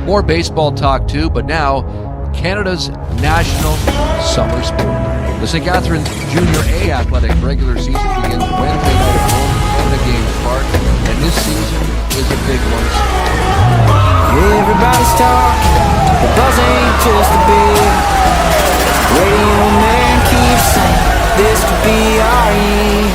More baseball talk too, but now Canada's national summer sport. The St. Catharines Junior A athletic regular season begins Wednesday night at home at the Games Park, and this season is a big one. Everybody's talking, the buzz ain't just a bit. Radio man keeps saying this could be our year.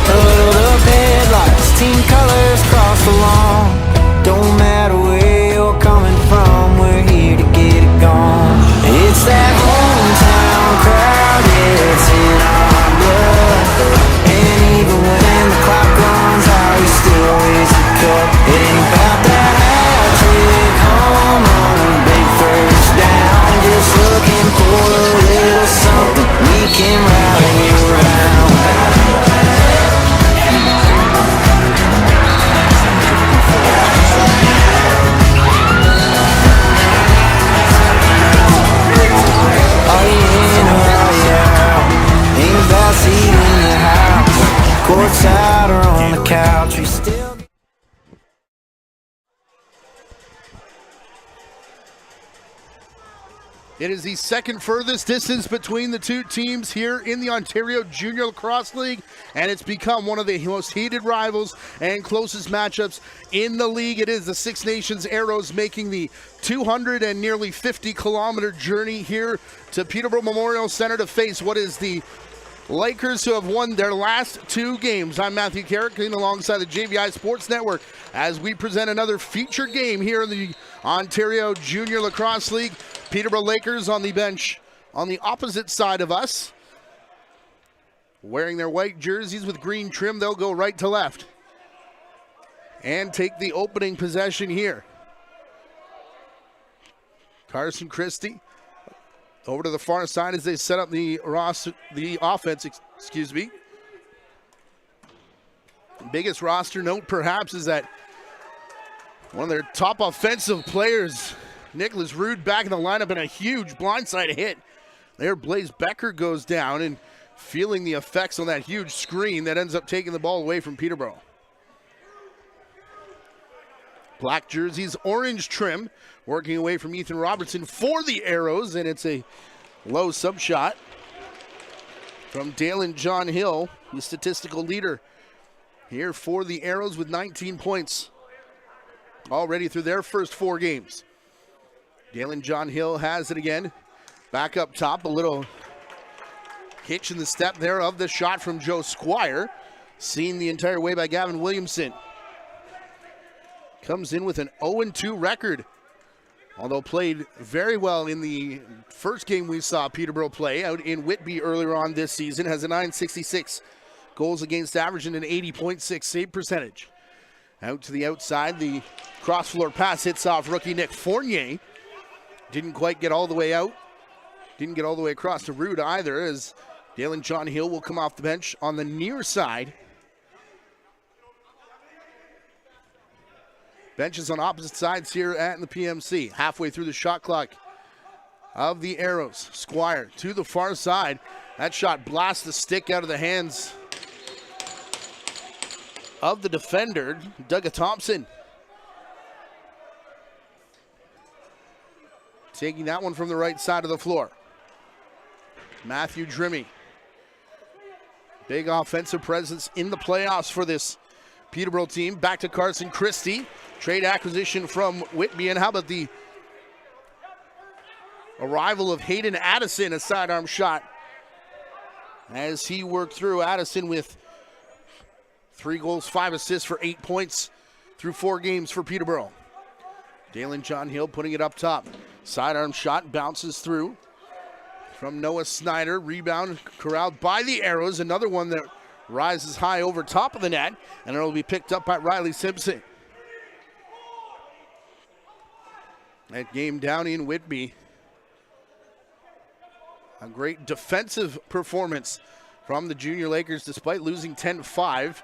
Huddled up headlights, team colors cross the lawn. Don't matter where you're coming from, we're here to get it gone. It's that hometown crowd, yeah, it's in our blood. And even when the clock runs out, we still raise the cup. It ain't about that hat trick, home run, big first down. Just looking for a little something we can rally around. Courtside or on the couch, we still. It is the second furthest distance between the two teams here in the Ontario Junior Lacrosse League, and it's become one of the most heated rivals and closest matchups in the league. It is the Six Nations Arrows making the 200 and nearly 50-kilometer journey here to Peterborough Memorial Centre to face what is the Lakers, who have won their last two games. I'm Matthew Carrick, alongside the JVI Sports Network, as we present another featured game here in the Ontario Junior Lacrosse League. Peterborough Lakers on the bench on the opposite side of us, wearing their white jerseys with green trim. They'll go right to left and take the opening possession here. Carson Christie over to the far side as they set up the offense, Biggest roster note perhaps is that one of their top offensive players, Nicholas Rude, back in the lineup in a huge blindside hit. There, Blaze Becker goes down and feeling the effects on that huge screen that ends up taking the ball away from Peterborough. Black jerseys, orange trim, working away from Ethan Robertson for the Arrows, and it's a low sub shot from Dalen John Hill, the statistical leader here for the Arrows with 19 points already through their first 4 games. Dalen John Hill has it again. Back up top, a little hitch in the step there of the shot from Joe Squire, seen the entire way by Gavin Williamson. Comes in with an 0-2 record, although played very well in the first game we saw Peterborough play out in Whitby earlier on this season. Has a .966 goals against average and an 80.6 save percentage. Out to the outside, the cross floor pass hits off rookie Nick Fournier. Didn't quite get all the way out. Didn't get all the way across to Rude either, as Dalen John Hill will come off the bench on the near side. Benches on opposite sides here at the PMC. Halfway through the shot clock of the Arrows. Squire to the far side. That shot blasts the stick out of the hands of the defender, Doug Thompson. Taking that one from the right side of the floor. Matthew Drimmy. Big offensive presence in the playoffs for this Peterborough team. Back to Carson Christie. Trade acquisition from Whitby. And how about the arrival of Hayden Addison, a sidearm shot as he worked through. Addison with 3 goals, 5 assists for 8 points through 4 games for Peterborough. Dalen John Hill putting it up top. Sidearm shot bounces through from Noah Snyder. Rebound corralled by the Arrows. Another one that rises high over top of the net, and it'll be picked up by Riley Simpson. That game down in Whitby. A great defensive performance from the Junior Lakers despite losing 10-5.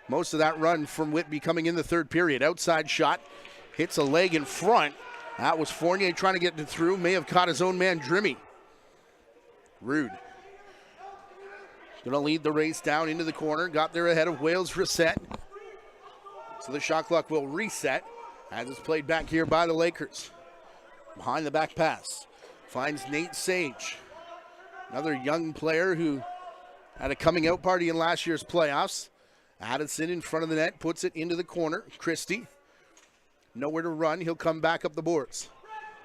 Most of that run from Whitby coming in the third period. Outside shot hits a leg in front. That was Fournier trying to get it through. May have caught his own man, Drimmy. Rude. Going to lead the race down into the corner. Got there ahead of Wales Reset. So the shot clock will reset As it's played back here by the Lakers. Behind the back pass. Finds Nate Sage. Another young player who had a coming out party in last year's playoffs. Addison in front of the net, puts it into the corner. Christie, nowhere to run. He'll come back up the boards.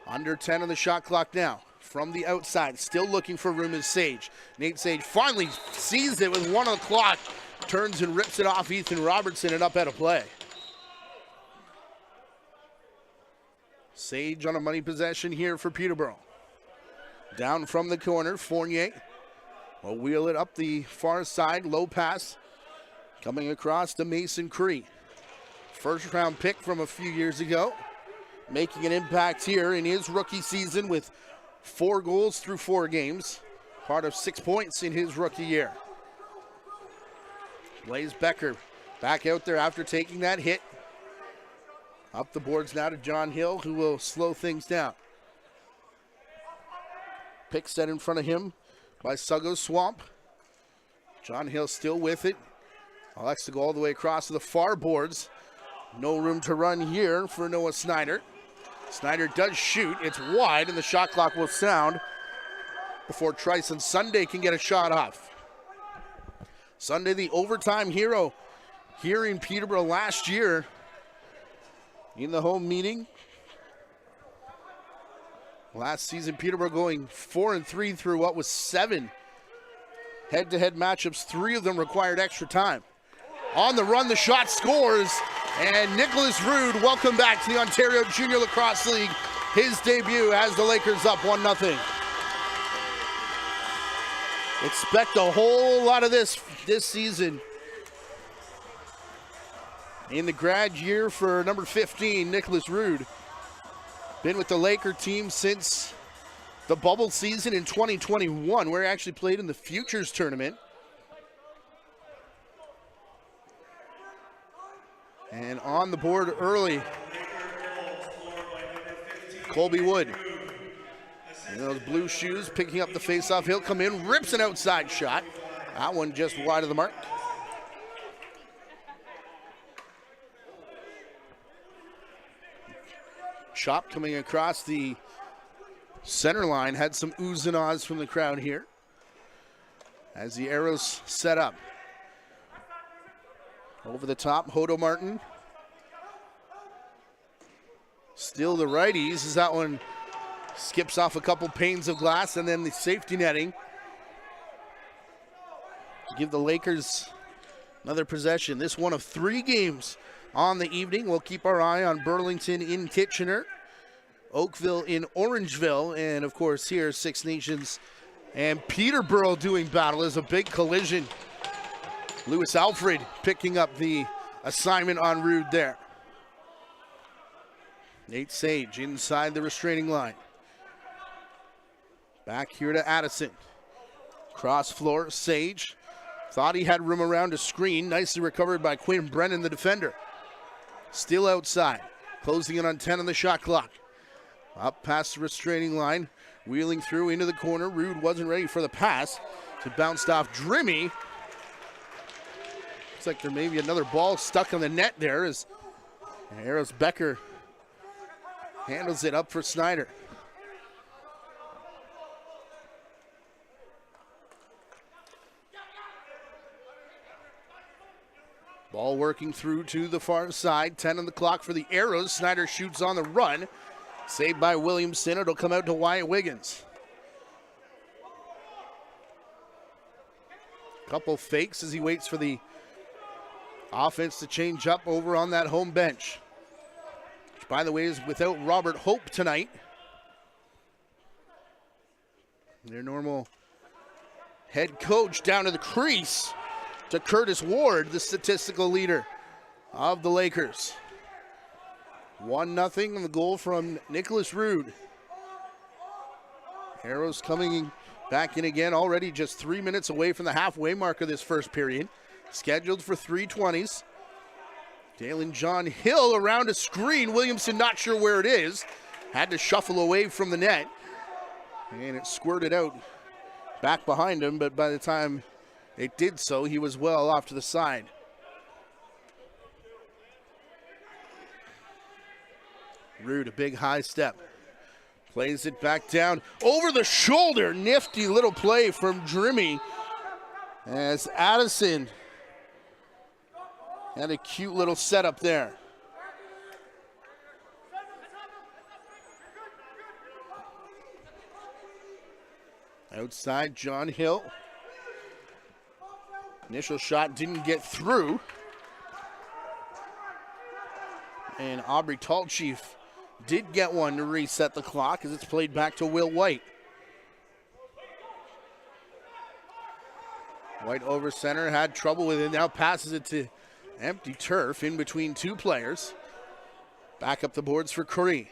Under 10 on the shot clock now. From the outside, still looking for room is Sage. Nate Sage finally sees it with 1 on the clock. Turns and rips it off Ethan Robertson and up out of play. Sage on a money possession here for Peterborough. Down from the corner, Fournier will wheel it up the far side, low pass. Coming across to Mason Cree. First round pick from a few years ago. Making an impact here in his rookie season with 4 goals through 4 games. Part of 6 points in his rookie year. Blaze Becker back out there after taking that hit. Up the boards now to John Hill, who will slow things down. Pick set in front of him by Suggo Swamp. John Hill still with it. Elects to go all the way across to the far boards. No room to run here for Noah Snyder. Snyder does shoot. It's wide, and the shot clock will sound before Tryson Sunday can get a shot off. Sunday, the overtime hero here in Peterborough last year in the home meeting. Last season, Peterborough going 4-3 through what was 7 head-to-head matchups. 3 of them required extra time. On the run, the shot scores, and Nicholas Rude, welcome back to the Ontario Junior Lacrosse League. His debut has the Lakers up 1-0. Expect a whole lot of this season. In the grad year for number 15, Nicholas Rude. Been with the Laker team since the bubble season in 2021, where he actually played in the Futures Tournament. And on the board early, Colby Wood. In those blue shoes, picking up the faceoff. He'll come in, rips an outside shot. That one just wide of the mark. Chop coming across the center line. Had some oohs and ahs from the crowd here as the arrows set up. Over the top, Hodo Martin. Still the righties as that one skips off a couple panes of glass, and then the safety netting. Give the Lakers another possession. This one of 3 games on the evening. We'll keep our eye on Burlington in Kitchener, Oakville in Orangeville, and of course here, Six Nations and Peterborough doing battle is a big collision. Lewis Alfred picking up the assignment on Rude there. Nate Sage inside the restraining line. Back here to Addison. Cross floor, Sage. Thought he had room around a screen. Nicely recovered by Quinn Brennan, the defender. Still outside. Closing in on 10 on the shot clock. Up past the restraining line. Wheeling through into the corner. Rude wasn't ready for the pass. It bounced off Drimmy. Looks like there may be another ball stuck on the net there as Eros Becker handles it up for Snyder. Ball working through to the far side. 10 on the clock for the Arrows. Snyder shoots on the run. Saved by Williamson. It'll come out to Wyatt Wiggins. Couple fakes as he waits for the offense to change up over on that home bench. Which, by the way, is without Robert Hope tonight. Their normal head coach down to the crease to Curtis Ward, the statistical leader of the Lakers. 1-0 on the goal from Nicholas Rude. Arrows coming back in again, already just 3 minutes away from the halfway mark of this first period. Scheduled for 3:20s. Dalen John Hill around a screen. Williamson not sure where it is. Had to shuffle away from the net. And it squirted out back behind him, but by the time it did so, he was well off to the side. Rude, a big high step. Plays it back down over the shoulder. Nifty little play from Drimmy as Addison had a cute little setup there. Outside, John Hill. Initial shot didn't get through. And Aubrey Tallchief did get one to reset the clock as it's played back to Will White. White over center, had trouble with it, now passes it to empty turf in between two players. Back up the boards for Cree.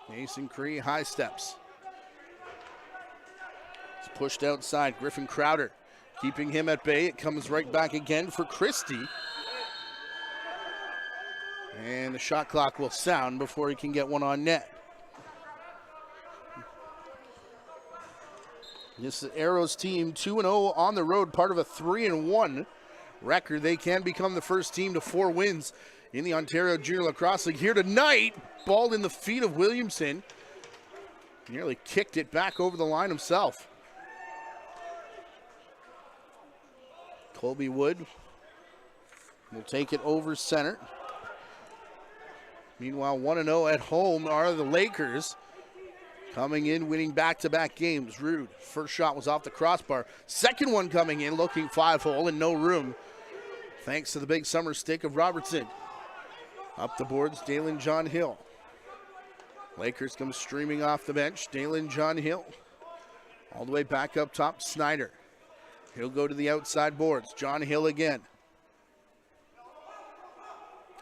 Mason Cree, high steps. It's pushed outside, Griffin Crowder keeping him at bay. It comes right back again for Christie. And the shot clock will sound before he can get one on net. This is Arrows team 2-0 on the road, part of a 3-1 record. They can become the first team to 4 wins in the Ontario Junior Lacrosse League here tonight. Ball in the feet of Williamson. Nearly kicked it back over the line himself. Colby Wood will take it over center. Meanwhile, 1-0 at home are the Lakers. Coming in, winning back-to-back games. Rude, first shot was off the crossbar. Second one coming in, looking 5-hole and no room. Thanks to the big summer stick of Robertson. Up the boards, Dalen John Hill. Lakers come streaming off the bench. Dalen John Hill. All the way back up top, Snyder. He'll go to the outside boards. John Hill again.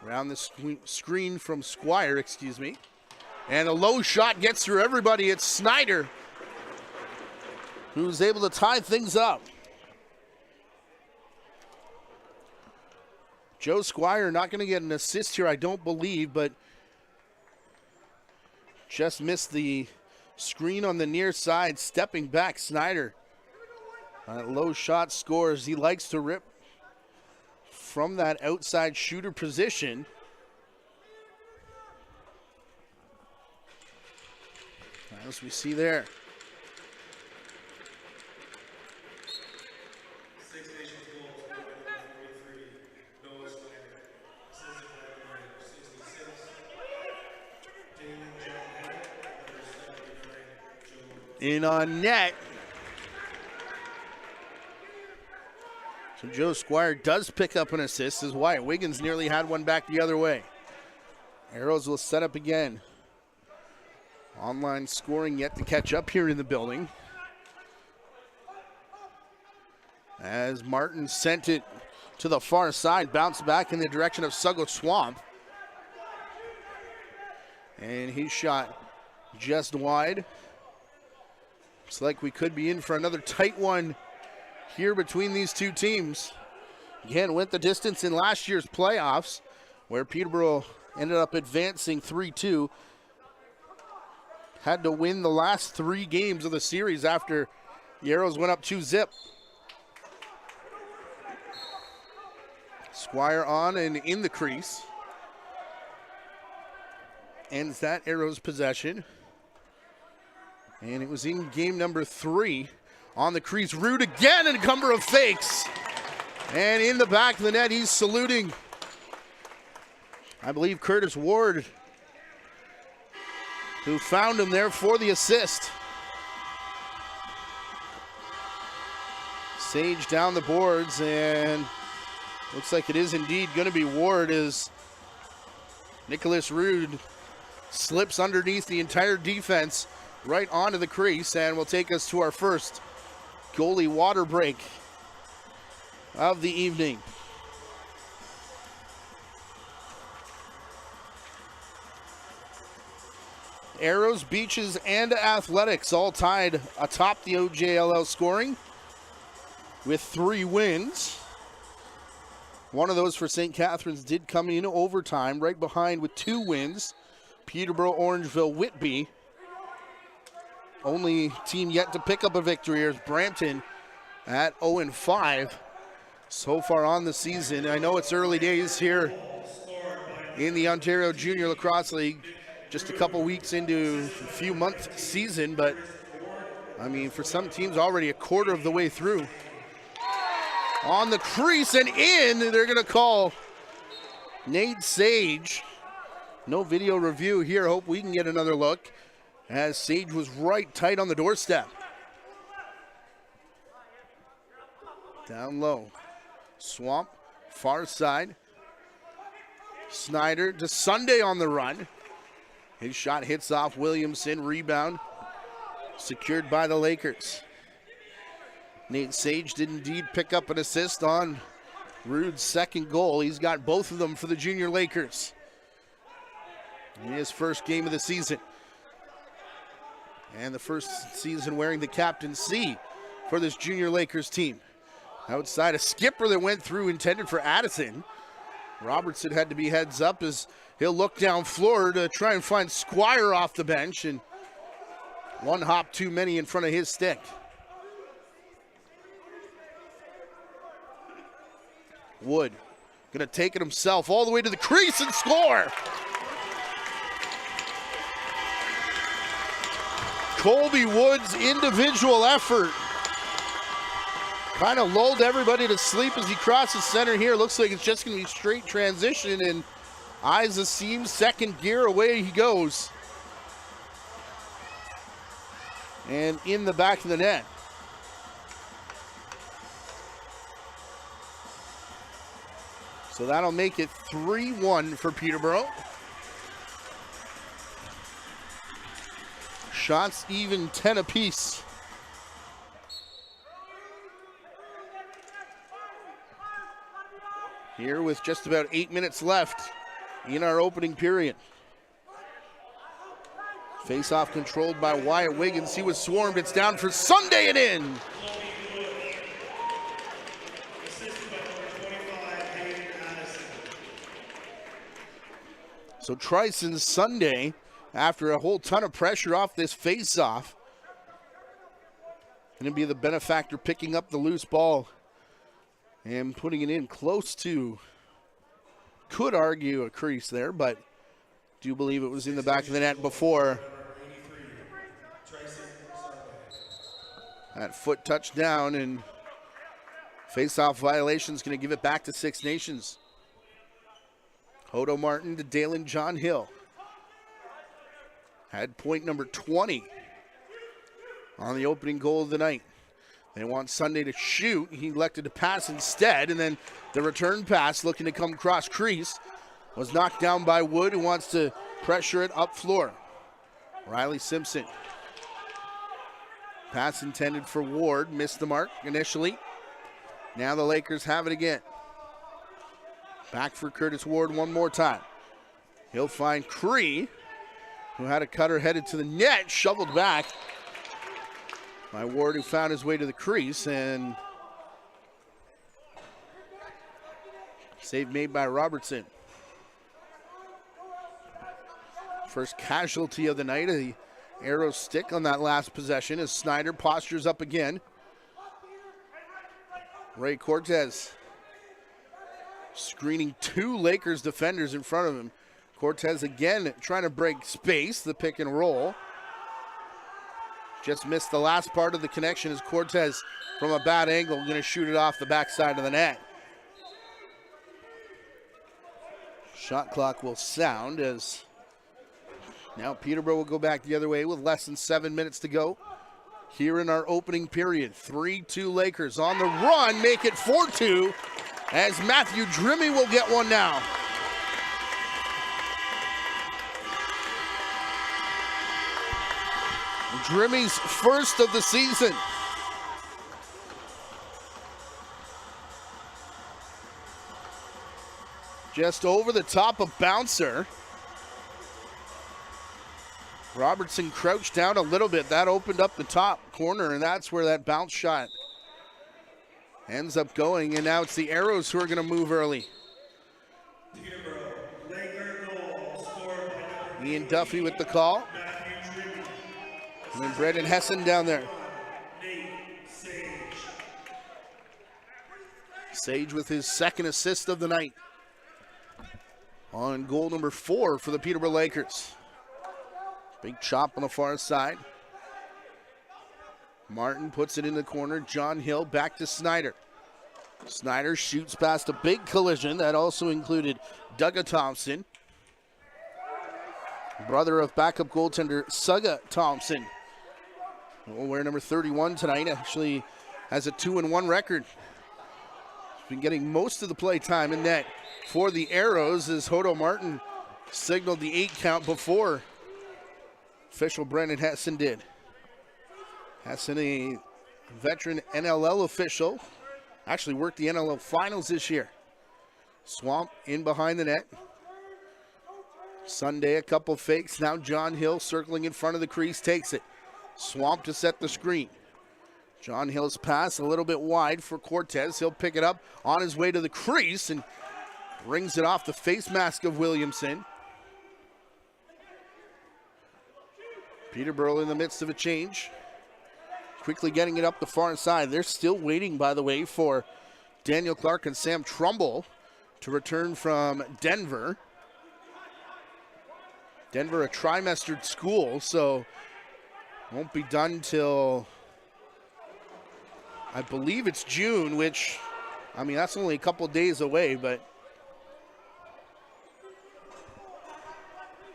Around the screen from Squire, And a low shot gets through everybody. It's Snyder who's able to tie things up. Joe Squire not going to get an assist here, I don't believe, but just missed the screen on the near side. Stepping back, Snyder. Low shot scores. He likes to rip from that outside shooter position. As we see there. In on net. So Joe Squire does pick up an assist as Wyatt Wiggins nearly had one back the other way. Arrows will set up again. Online scoring yet to catch up here in the building. As Martin sent it to the far side, bounced back in the direction of Suggo Swamp. And he shot just wide. Looks like we could be in for another tight one here between these two teams. Again, went the distance in last year's playoffs, where Peterborough ended up advancing 3-2. Had to win the last 3 games of the series after the Arrows went up 2-0. Squire on and in the crease. Ends that Arrows possession. And it was in game number 3 on the crease. Rude again, and a number of fakes. And in the back of the net, he's saluting, I believe, Curtis Ward, who found him there for the assist. Sage down the boards, and looks like it is indeed going to be Ward as Nicholas Rude slips underneath the entire defense right onto the crease, and will take us to our first goalie water break of the evening. Arrows, Beaches, and Athletics all tied atop the OJLL scoring with 3 wins. One of those for St. Catharines did come in overtime, right behind with 2 wins. Peterborough, Orangeville, Whitby. Only team yet to pick up a victory is Brampton at 0-5 so far on the season. I know it's early days here in the Ontario Junior Lacrosse League. Just a couple weeks into a few months season, but I mean, for some teams already a quarter of the way through. On the crease and in, they're gonna call Nate Sage. No video review here. Hope we can get another look as Sage was right tight on the doorstep. Down low. Swamp, far side. Snyder to Sunday on the run. His shot hits off Williamson. Rebound secured by the Lakers. Nate Sage did indeed pick up an assist on Rude's second goal. He's got both of them for the Junior Lakers in his first game of the season. And the first season wearing the captaincy for this Junior Lakers team. Outside a skipper that went through intended for Addison. Robertson had to be heads up as he'll look down floor to try and find Squire off the bench, and one hop too many in front of his stick. Wood gonna take it himself all the way to the crease and score. Colby Wood's individual effort kind of lulled everybody to sleep as he crosses center here. Looks like it's just gonna be straight transition, and eyes the seam, second gear, away he goes. And in the back of the net. So that'll make it 3-1 for Peterborough. Shots even 10 apiece. Here with just about 8 minutes left in our opening period. Face-off controlled by Wyatt Wiggins. He was swarmed. It's down for Sunday and in. So Trison's Sunday, after a whole ton of pressure off this face-off, going to be the benefactor picking up the loose ball and putting it in close to, could argue a crease there, but do believe it was in the back of the net before that foot touched down, and face-off violation is going to give it back to Six Nations. Hodo Martin to Dalen John Hill. Had point number 20 on the opening goal of the night. They want Sunday to shoot. He elected to pass instead, and then the return pass looking to come cross crease was knocked down by Wood, who wants to pressure it up floor. Riley Simpson. Pass intended for Ward, missed the mark initially. Now the Lakers have it again. Back for Curtis Ward one more time. He'll find Cree, who had a cutter headed to the net, shoveled back by Ward, who found his way to the crease, and save made by Robertson. First casualty of the night, the arrow stick on that last possession as Snyder postures up again. Ray Cortez screening two Lakers defenders in front of him. Cortez again trying to break space, the pick and roll. Just missed the last part of the connection as Cortez, from a bad angle, going to shoot it off the backside of the net. Shot clock will sound as now Peterborough will go back the other way with less than 7 minutes to go here in our opening period. 3-2 Lakers on the run, make it 4-2 as Matthew Drimmy will get one now. Drimmy's first of the season. Just over the top of Bouncer. Robertson crouched down a little bit. That opened up the top corner, and that's where that bounce shot ends up going. And now it's the Arrows who are going to move early. Ian Duffy with the call. And then Brendan Hessen down there. Sage with his second assist of the night. on goal number 4 for the Peterborough Lakers. Big chop on the far side. Martin puts it in the corner. John Hill back to Snyder. Snyder shoots past a big collision that also included Doug Thompson, brother of backup goaltender Sugga Thompson. Will wear number 31 tonight. Actually has a 2-1 record. He's been getting most of the play time in net for the Arrows as Hodo Martin signaled the 8 count before official Brendan Hessen did. Hessen, a veteran NLL official, actually worked the NLL finals this year. Swamp in behind the net. Sunday, a couple fakes. Now John Hill circling in front of the crease, takes it. Swamp to set the screen. John Hill's pass a little bit wide for Cortez. He'll pick it up on his way to the crease and rings it off the face mask of Williamson. Peterborough in the midst of a change. Quickly getting it up the far side. They're still waiting, by the way, for Daniel Clark and Sam Trumbull to return from Denver. Denver, a trimestered school, so won't be done till, I believe it's June, which, I mean, that's only a couple days away, but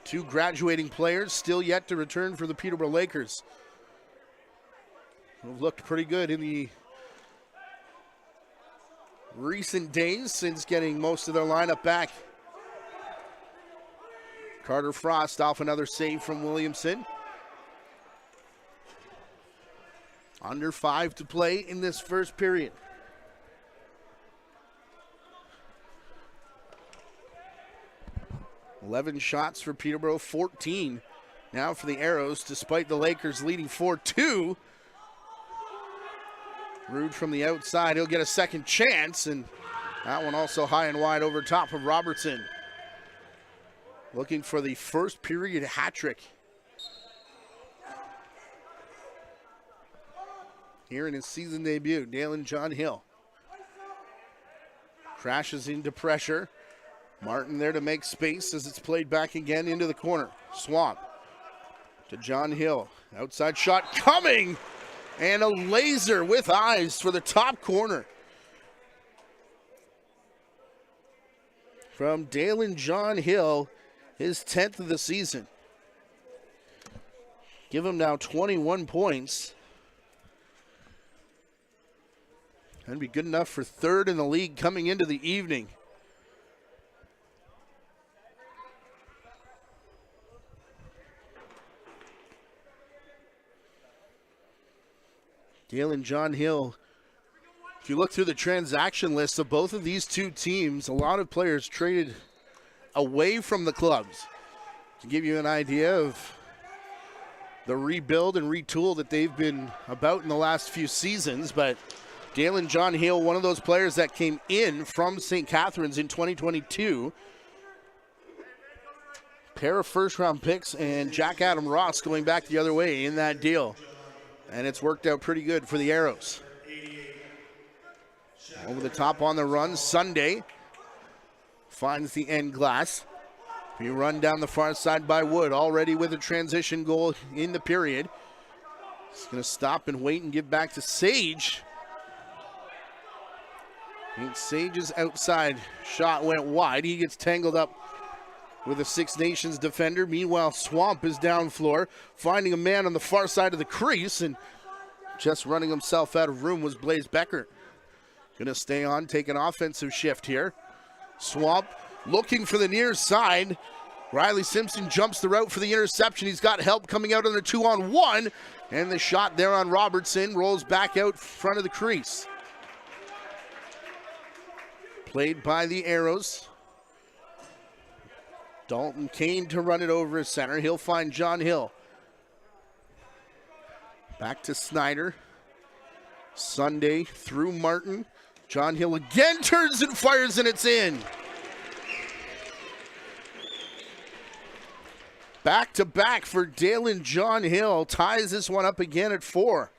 2 graduating players still yet to return for the Peterborough Lakers. Have looked pretty good in the recent days since getting most of their lineup back. Carter Frost off another save from Williamson. Under 5 to play in this first period. $11 shots for Peterborough, 14 now for the Arrows, despite the Lakers leading 4-2. Rude from the outside. He'll get a second chance, and that one also high and wide over top of Robertson. Looking for the first period hat trick here in his season debut. Dalen John Hill crashes into pressure. Martin there to make space as it's played back again into the corner. Swamp to John Hill. Outside shot coming! And a laser with eyes for the top corner from Dalen John Hill, his 10th of the season. Give him now 21 points. That'd be good enough for 3rd in the league coming into the evening. Dalen John Hill, if you look through the transaction list of both of these 2 teams, a lot of players traded away from the clubs. To give you an idea of the rebuild and retool that they've been about in the last few seasons, but Dalen John Hill, one of those players that came in from St. Catharines in 2022. Pair of first-round picks and Jack Adam Ross going back the other way in that deal. And it's worked out pretty good for the Arrows. Over the top on the run, Sunday finds the end glass. We run down the far side by Wood, already with a transition goal in the period. He's going to stop and wait and give back to Sage. And Sage's outside shot went wide. He gets tangled up with a Six Nations defender. Meanwhile, Swamp is down floor, finding a man on the far side of the crease, and just running himself out of room was Blaze Becker. Gonna stay on, take an offensive shift here. Swamp looking for the near side. Riley Simpson jumps the route for the interception. He's got help coming out on the 2-on-1, and the shot there on Robertson rolls back out front of the crease. Played by the Arrows. Dalton Kane to run it over his center. He'll find John Hill. Back to Snyder. Sunday through Martin. John Hill again turns and fires, and it's in. Back to back for Dalen John Hill. Ties this one up again at 4.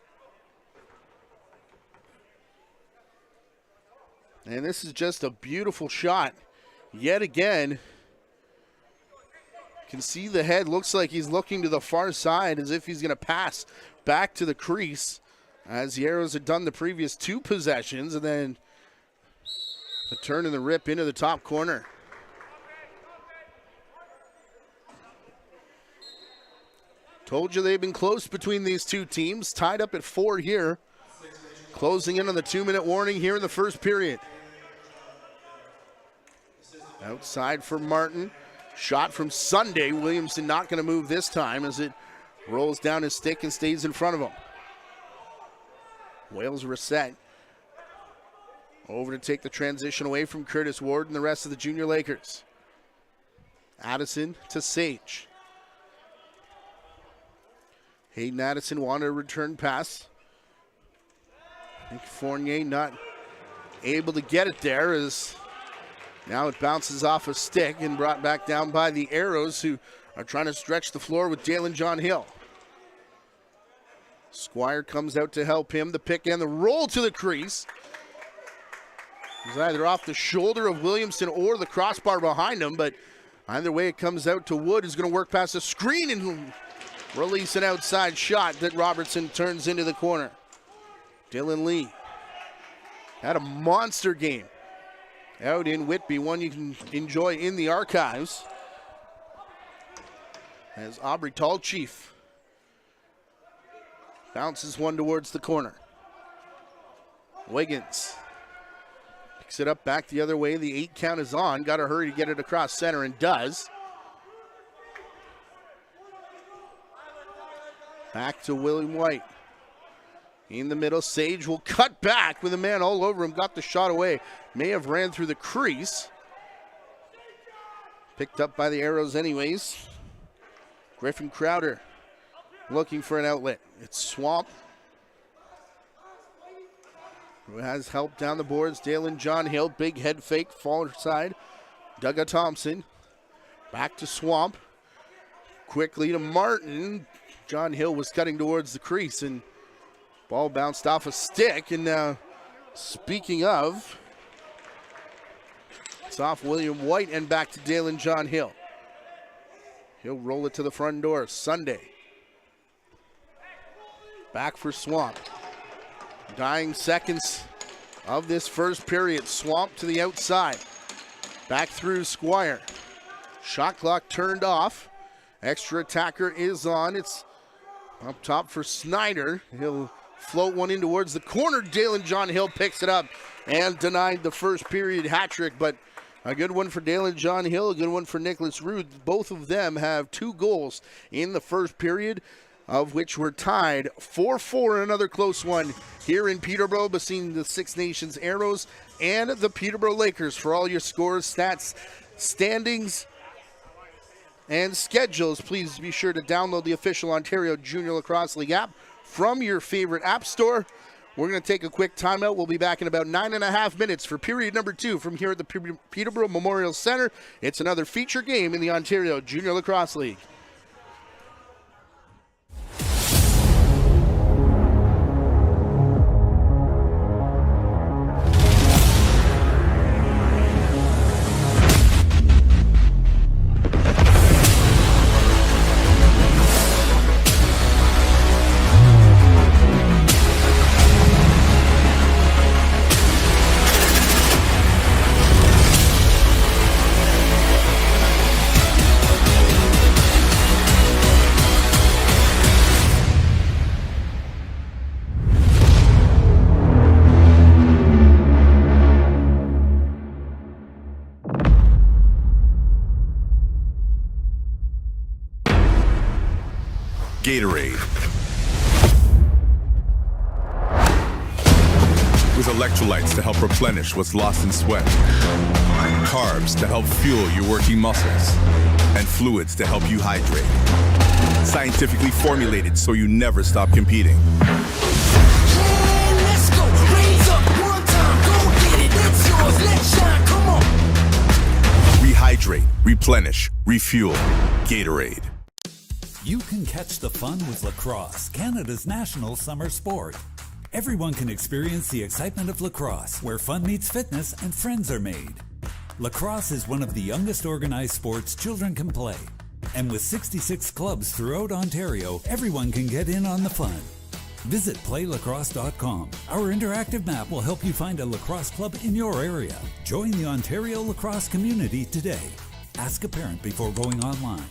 And this is just a beautiful shot. Yet again, Can see the head. Looks like he's looking to the far side as if he's going to pass back to the crease, as the Arrows had done the previous 2 possessions, and then a turn and the rip into the top corner. Told you they've been close between these 2 teams. Tied up at 4 here. Closing in on the 2-minute warning here in the first period. Outside for Martin. Shot from Sunday. Williamson not going to move this time as it rolls down his stick and stays in front of him. Wales reset. Over to take the transition away from Curtis Ward and the rest of the Junior Lakers. Addison to Sage. Hayden Addison wanted a return pass. I think Fournier not able to get it there as now it bounces off a stick and brought back down by the Arrows, who are trying to stretch the floor with Dalen John Hill. Squire comes out to help him. The pick and the roll to the crease. It's either off the shoulder of Williamson or the crossbar behind him, but either way it comes out to Wood, who's going to work past the screen and release an outside shot that Robertson turns into the corner. Dylan Lee had a monster game out in Whitby, one you can enjoy in the archives, as Aubrey Tallchief bounces one towards the corner. Wiggins picks it up back the other way. The 8 count is on. Got to hurry to get it across center, and does. Back to William White. In the middle, Sage will cut back with a man all over him. Got the shot away. May have ran through the crease. Picked up by the Arrows anyways. Griffin Crowder looking for an outlet. It's Swamp, who has help down the boards. Dalen John Hill, big head fake, far side. Douglas Thompson, back to Swamp. Quickly to Martin. John Hill was cutting towards the crease, and ball bounced off a stick. And now, speaking of, it's off William White and back to Dalen John Hill. He'll roll it to the front door. Sunday. Back for Swamp. Dying seconds of this first period. Swamp to the outside. Back through Squire. Shot clock turned off. Extra attacker is on. It's up top for Snyder. He'll float one in towards the corner. Dalen John Hill picks it up and denied the first period hat trick, but a good one for Dalen John Hill, a good one for Nicholas Rude. Both of them have 2 goals in the first period, of which were tied 4-4 in another close one here in Peterborough between the Six Nations Arrows and the Peterborough Lakers. For all your scores, stats, standings, and schedules, please be sure to download the official Ontario Junior Lacrosse League app from your favorite app store. We're going to take a quick timeout. We'll be back in about 9.5 minutes for period number 2 from here at the Peterborough Memorial Centre. It's another feature game in the Ontario Junior Lacrosse League. Gatorade. With electrolytes to help replenish what's lost in sweat, carbs to help fuel your working muscles, and fluids to help you hydrate. Scientifically formulated so you never stop competing. Let's go, raise up one time, go get it, it's yours, let's shine, come on. Rehydrate, replenish, refuel. Gatorade. You can catch the fun with lacrosse, Canada's national summer sport. Everyone can experience the excitement of lacrosse, where fun meets fitness and friends are made. Lacrosse is one of the youngest organized sports children can play. And with 66 clubs throughout Ontario, everyone can get in on the fun. Visit playlacrosse.com. Our interactive map will help you find a lacrosse club in your area. Join the Ontario lacrosse community today. Ask a parent before going online.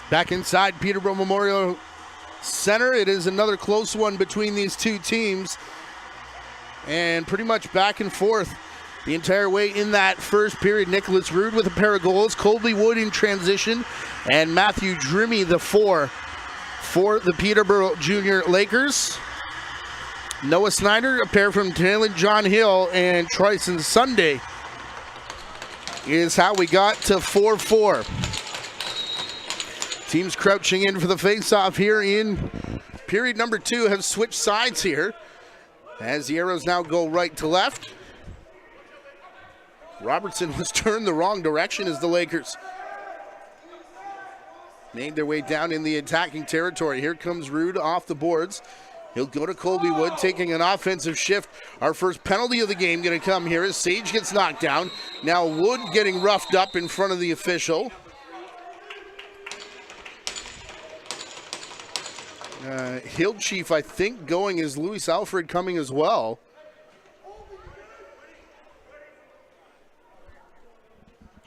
Back inside Peterborough Memorial Center. It is another close one between these two teams. And pretty much back and forth the entire way in that first period. Nicholas Rude with a pair of goals. Colby Wood in transition. And Matthew Drimmy, the 4 for the Peterborough Junior Lakers. Noah Snyder, a pair from Talon John Hill, and Tryson Sunday is how we got to 4-4. Teams crouching in for the face-off here in period number 2 have switched sides here as the arrows now go right to left. Robertson was turned the wrong direction as the Lakers made their way down in the attacking territory. Here comes Rude off the boards. He'll go to Colby Wood, taking an offensive shift. Our first penalty of the game going to come here as Sage gets knocked down. Now Wood getting roughed up in front of the official. Hill Chief, I think, going is Louis Alfred coming as well.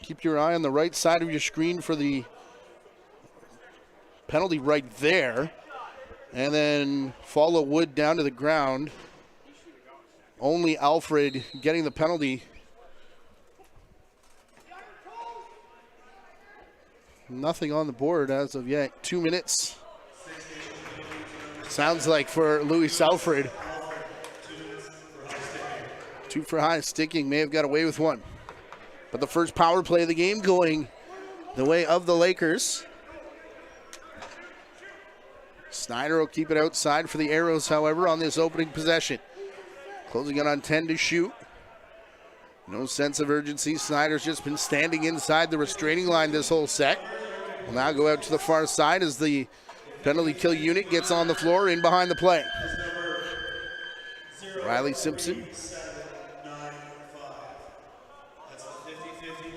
Keep your eye on the right side of your screen for the penalty right there. And then follow Wood down to the ground. Only Alfred getting the penalty. Nothing on the board as of yet. 2 minutes. Sounds like for Louis Alfred. 2 for high sticking. May have got away with 1. But the first power play of the game going the way of the Lakers. Snyder will keep it outside for the Arrows, however, on this opening possession. Closing it on 10 to shoot. No sense of urgency. Snyder's just been standing inside the restraining line this whole set. Will now go out to the far side as the penalty kill unit gets on the floor in behind the play. Riley Simpson.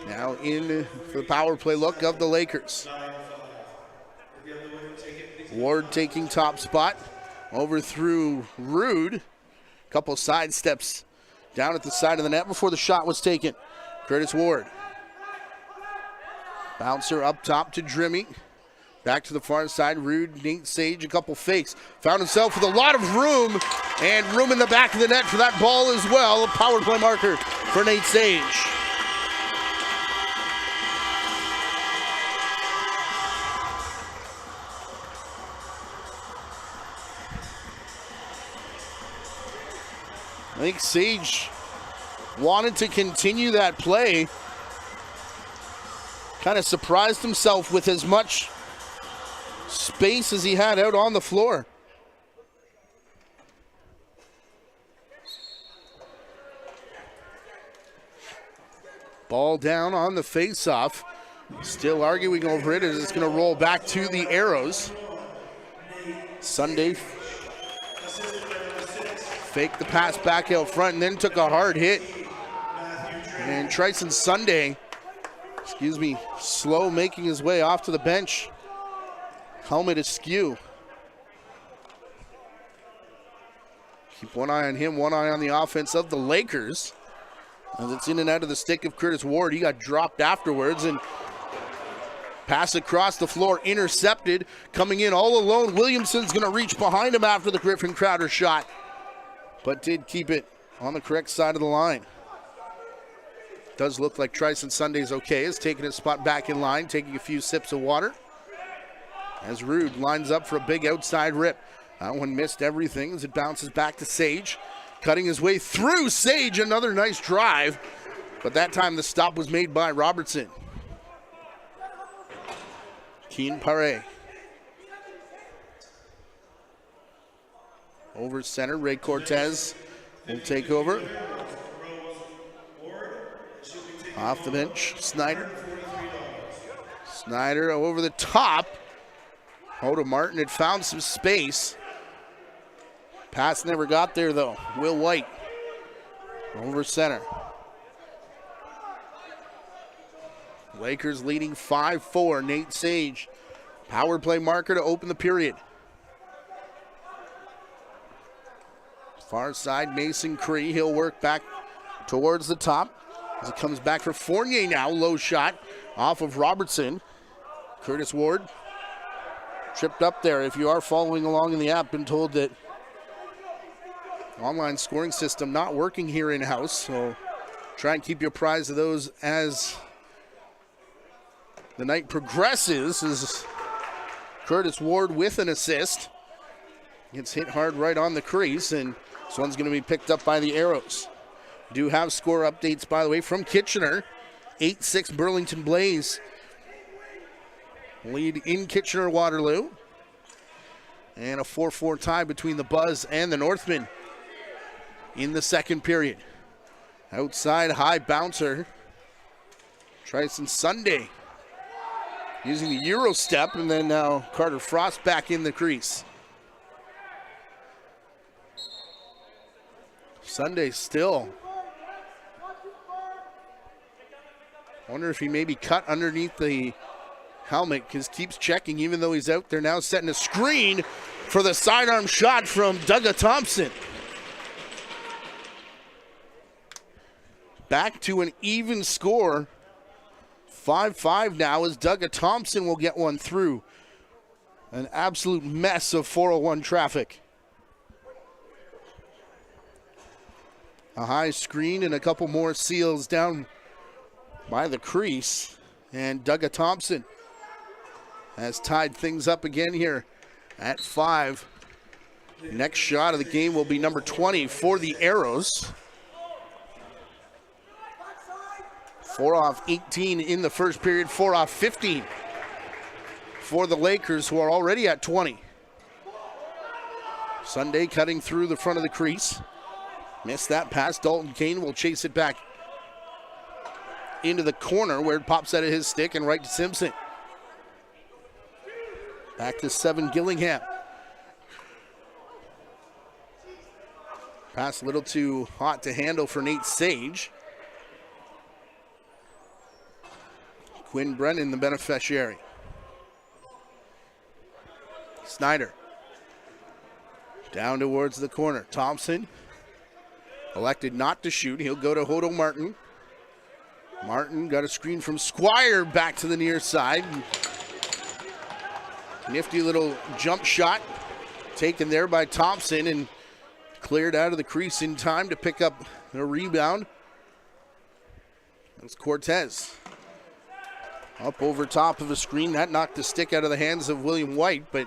Now in for the power play look of the Lakers. Ward taking top spot over through Rude. Couple side steps down at the side of the net before the shot was taken. Curtis Ward. Bouncer up top to Drimmy. Back to the far side. Rude, Nate Sage, a couple fakes. Found himself with a lot of room and room in the back of the net for that ball as well. A power play marker for Nate Sage. I think Sage wanted to continue that play. Kind of surprised himself with as much space as he had out on the floor. Ball down on the face-off. Still arguing over it as it's going to roll back to the Arrows. Sunday faked the pass back out front and then took a hard hit. And Tryson Sunday, slow making his way off to the bench. Helmet askew. Keep one eye on him, one eye on the offense of the Lakers. As it's in and out of the stick of Curtis Ward. He got dropped afterwards and pass across the floor, intercepted. Coming in all alone, Williamson's going to reach behind him after the Griffin Crowder shot, but did keep it on the correct side of the line. Does look like Tryson Sunday's okay. Is taking his spot back in line, taking a few sips of water. As Rude lines up for a big outside rip. That one missed everything as it bounces back to Sage. Cutting his way through Sage, another nice drive. But that time the stop was made by Robertson. Keen Pare. Over center, Ray Cortez will take over. Off the bench, Snyder. Snyder over the top. Hoda Martin had found some space. Pass never got there though. Will White over center. Lakers leading 5-4. Nate Sage, power play marker to open the period. Far side, Mason Cree. He'll work back towards the top. As it comes back for Fournier now. Low shot off of Robertson. Curtis Ward tripped up there. If you are following along in the app, been told that online scoring system not working here in-house, so try and keep you apprised of those as the night progresses. Is Curtis Ward with an assist. Gets hit hard right on the crease, and this one's going to be picked up by the Arrows. Do have score updates, by the way, from Kitchener. 8-6 Burlington Blaze lead in Kitchener-Waterloo. And a 4-4 tie between the Buzz and the Northmen in the second period. Outside high bouncer. Tryson Sunday using the Euro step, and then now Carter Frost back in the crease. Sunday still. Wonder if he maybe cut underneath the helmet, because keeps checking even though he's out there now, setting a screen for the sidearm shot from Douglas Thompson. Back to an even score. 5-5 now as Douglas Thompson will get one through. An absolute mess of 401 traffic. A high screen and a couple more seals down by the crease. And Douglas Thompson has tied things up again here at 5. Next shot of the game will be number 20 for the Arrows. 4 off 18 in the first period, 4 off 15 for the Lakers, who are already at 20. Sunday cutting through the front of the crease. Missed that pass. Dalton Kane will chase it back into the corner where it pops out of his stick and right to Simpson. Back to 7 Gillingham. Pass a little too hot to handle for Nate Sage. Quinn Brennan, the beneficiary. Snyder. Down towards the corner. Thompson elected not to shoot. He'll go to Hodo Martin. Martin got a screen from Squire back to the near side. Nifty little jump shot taken there by Thompson and cleared out of the crease in time to pick up the rebound. That's Cortez. Up over top of a screen. That knocked the stick out of the hands of William White, but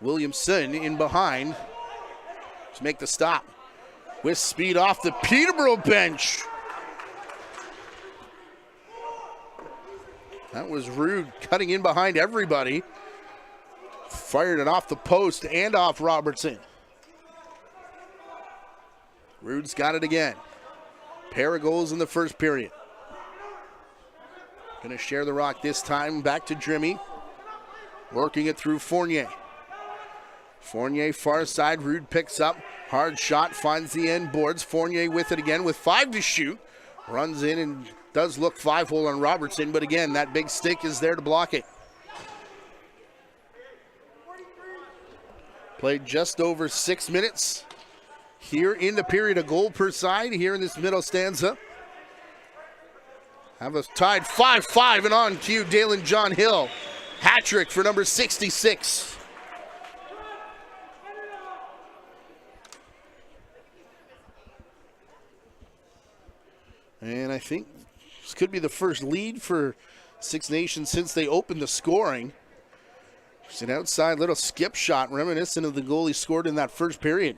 Williamson in behind to make the stop. With speed off the Peterborough bench. That was Rude cutting in behind everybody. Fired it off the post and off Robertson. Rude's got it again. Pair of goals in the first period. Going to share the rock this time. Back to Drimmy. Working it through Fournier. Fournier far side. Rude picks up. Hard shot. Finds the end boards. Fournier with it again with 5 to shoot. Runs in and does look 5-hole on Robertson. But again, that big stick is there to block it. Played just over 6 minutes. Here in the period, a goal per side here in this middle stanza. Have us tied 5-5 and on cue, Dalen John Hill. Hat-trick for number 66. And I think this could be the first lead for Six Nations since they opened the scoring. It's an outside little skip shot reminiscent of the goal he scored in that first period.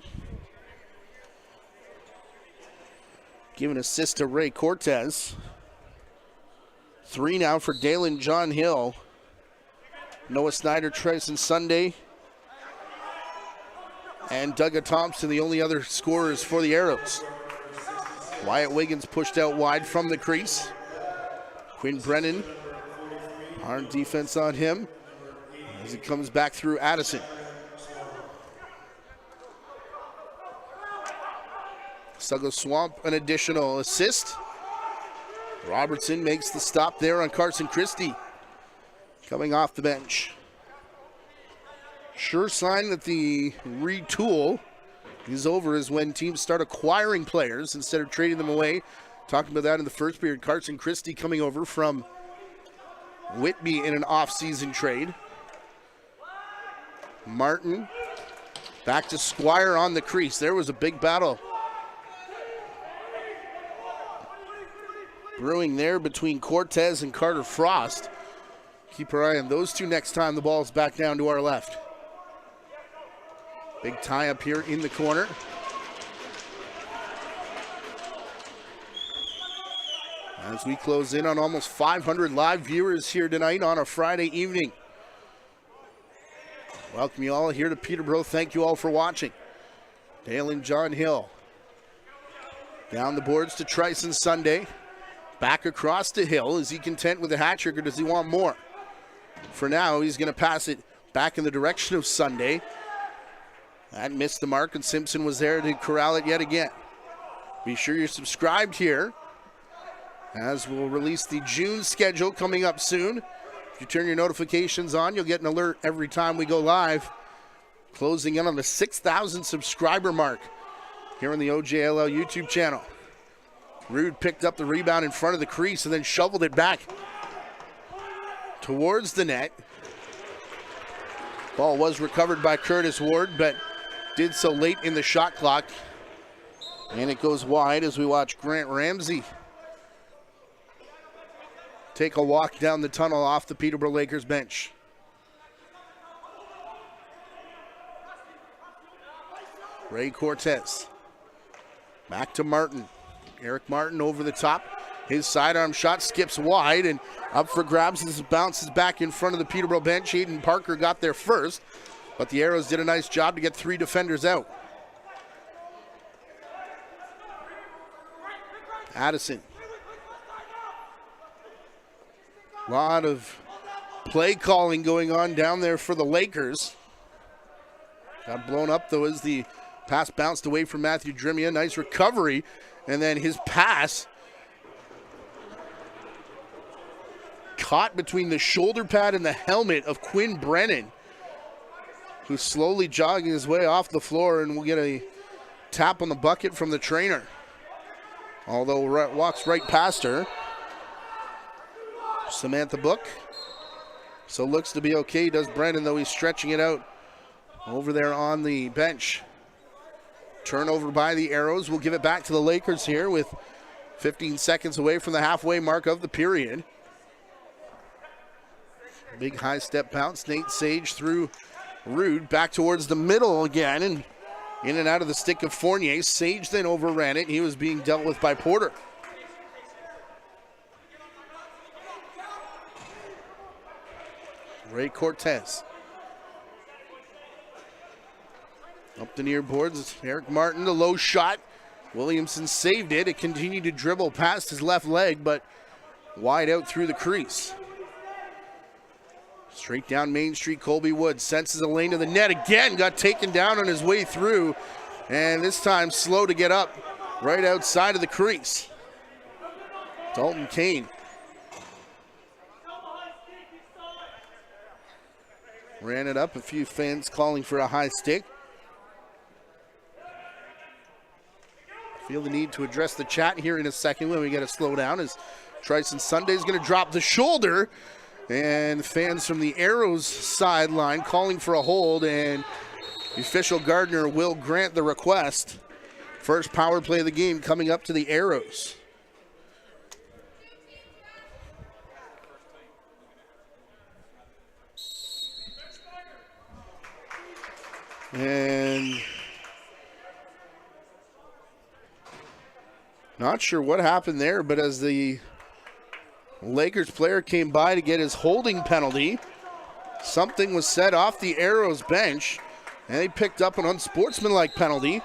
Give an assist to Ray Cortez. 3 now for Dalen John Hill. Noah Snyder, Tryson Sunday, and Douglas Thompson, the only other scorers for the Arrows. Wyatt Wiggins pushed out wide from the crease. Quinn Brennan, hard defense on him as it comes back through Addison. Suggo Swamp, an additional assist. Robertson makes the stop there on Carson Christie, coming off the bench. Sure sign that the retool is over is when teams start acquiring players instead of trading them away. Talking about that in the first period. Carson Christie coming over from Whitby in an off-season trade. Martin back to Squire on the crease. There was a big battle brewing there between Cortez and Carter Frost. Keep our eye on those two next time the ball's back down to our left. Big tie up here in the corner. As we close in on almost 500 live viewers here tonight on a Friday evening. Welcome you all here to Peterborough. Thank you all for watching. Dale and John Hill. Down the boards to Trison Sunday. Back across to Hill. Is he content with the hat trick or does he want more? For now, he's going to pass it back in the direction of Sunday. That missed the mark, and Simpson was there to corral it yet again. Be sure you're subscribed here, as we'll release the June schedule coming up soon. If you turn your notifications on, you'll get an alert every time we go live. Closing in on the 6,000 subscriber mark here on the OJLL YouTube channel. Rude picked up the rebound in front of the crease and then shoveled it back towards the net. Ball was recovered by Curtis Ward, but did so late in the shot clock. And it goes wide as we watch Grant Ramsey take a walk down the tunnel off the Peterborough Lakers bench. Ray Cortez. Back to Martin. Eric Martin over the top. His sidearm shot skips wide and up for grabs as it bounces back in front of the Peterborough bench. Aiden Parker got there first, but the Arrows did a nice job to get 3 defenders out. Addison. A lot of play calling going on down there for the Lakers. Got blown up though as the pass bounced away from Matthew Drimia. Nice recovery. And then his pass caught between the shoulder pad and the helmet of Quinn Brennan, who's slowly jogging his way off the floor, and will get a tap on the bucket from the trainer. Although walks right past her. Samantha Book. So looks to be okay, does Brennan, though he's stretching it out over there on the bench. Turnover by the Arrows. We'll give it back to the Lakers here with 15 seconds away from the halfway mark of the period. Big high step bounce. Nate Sage through Rude. Back towards the middle again and in and out of the stick of Fournier. Sage then overran it. He was being dealt with by Porter. Ray Cortez. Up the near boards, Eric Martin, the low shot. Williamson saved it. It continued to dribble past his left leg, but wide out through the crease. Straight down Main Street, Colby Wood senses a lane to the net again. Got taken down on his way through, and this time slow to get up right outside of the crease. Dalton Kane. Ran it up, a few fans calling for a high stick. Feel the need to address the chat here in a second when we get a slow down as Trison Sunday's going to drop the shoulder, and fans from the Arrows sideline calling for a hold, and the official Gardner will grant the request. First power play of the game coming up to the Arrows. And not sure what happened there, but as the Lakers player came by to get his holding penalty, something was said off the Arrows bench, and they picked up an unsportsmanlike penalty.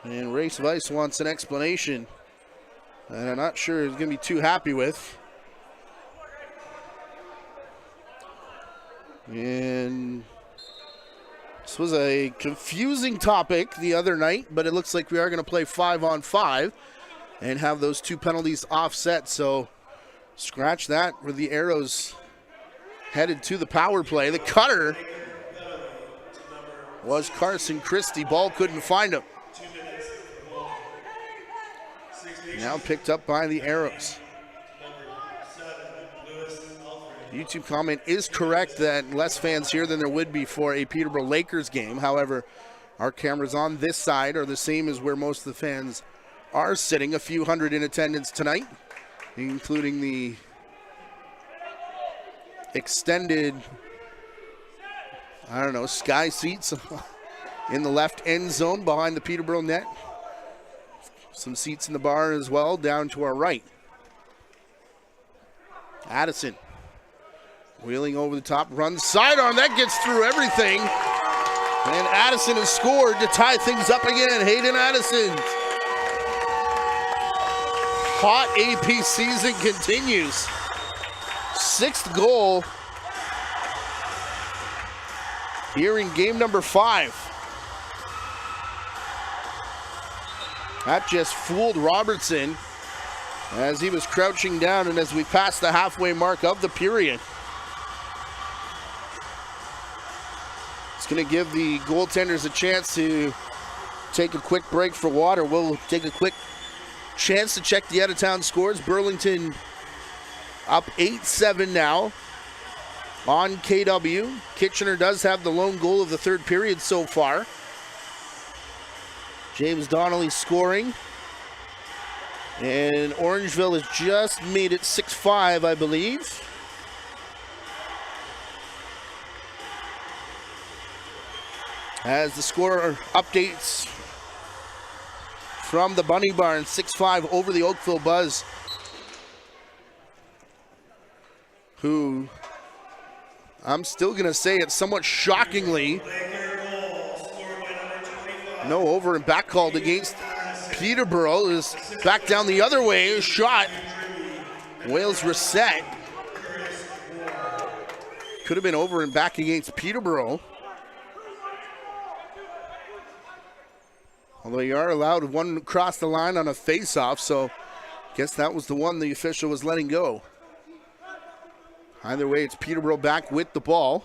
And Race Weiss wants an explanation, and I'm not sure he's going to be too happy with. And this was a confusing topic the other night, but it looks like we are going to play 5-on-5 and have those two penalties offset. So scratch that with the Arrows headed to the power play. The cutter was Carson Christie. Ball couldn't find him. Now picked up by the Arrows. YouTube comment is correct that less fans here than there would be for a Peterborough Lakers game. However, our cameras on this side are the same as where most of the fans are sitting. A few hundred in attendance tonight, including the extended, sky seats in the left end zone behind the Peterborough net. Some seats in the bar as well down to our right. Addison wheeling over the top, runs sidearm, that gets through everything. And Addison has scored to tie things up again. Hayden Addison. Hot AP season continues. 6th goal here in game number 5. That just fooled Robertson as he was crouching down and as we passed the halfway mark of the period. It's going to give the goaltenders a chance to take a quick break for water. We'll take a quick chance to check the out-of-town scores. Burlington up 8-7 now on KW. Kitchener does have the lone goal of the third period so far. James Donnelly scoring. And Orangeville has just made it 6-5, I believe. As the score updates from the Bunny Barn, 6-5 over the Oakville Buzz, who I'm still going to say it somewhat shockingly, no over and back called against Peterborough. Is back down the other way, shot. Wales reset. Could have been over and back against Peterborough. Although you are allowed one across the line on a face-off, so guess that was the one the official was letting go. Either way, it's Peterborough back with the ball.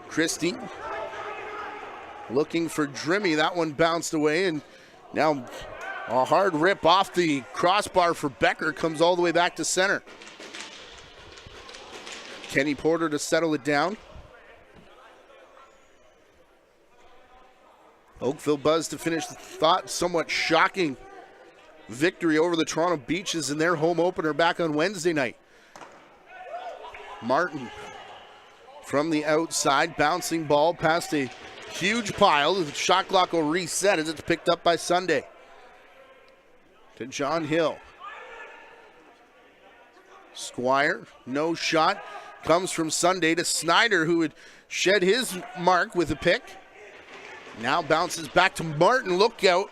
Christie looking for Drimmy. That one bounced away, and now a hard rip off the crossbar for Becker comes all the way back to center. Kenny Porter to settle it down. Oakville Buzz to finish the somewhat shocking victory over the Toronto Beaches in their home opener back on Wednesday night. Martin from the outside, bouncing ball past a huge pile. The shot clock will reset as it's picked up by Sunday. To John Hill. Squire, no shot. Comes from Sunday to Snyder, who would shed his mark with a pick. Now bounces back to Martin. Look out.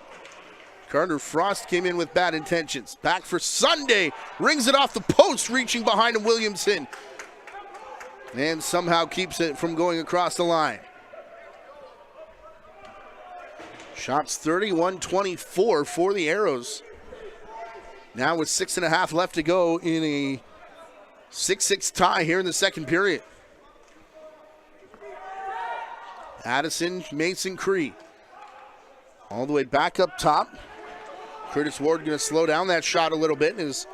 Carter Frost came in with bad intentions. Back for Sunday. Rings it off the post, reaching behind him, Williamson. And somehow keeps it from going across the line. Shots 31-24 for the Arrows. Now with 6.5 left to go in a 6-6 tie here in the second period. Addison, Mason Cree. All the way back up top. Curtis Ward going to slow down that shot a little bit as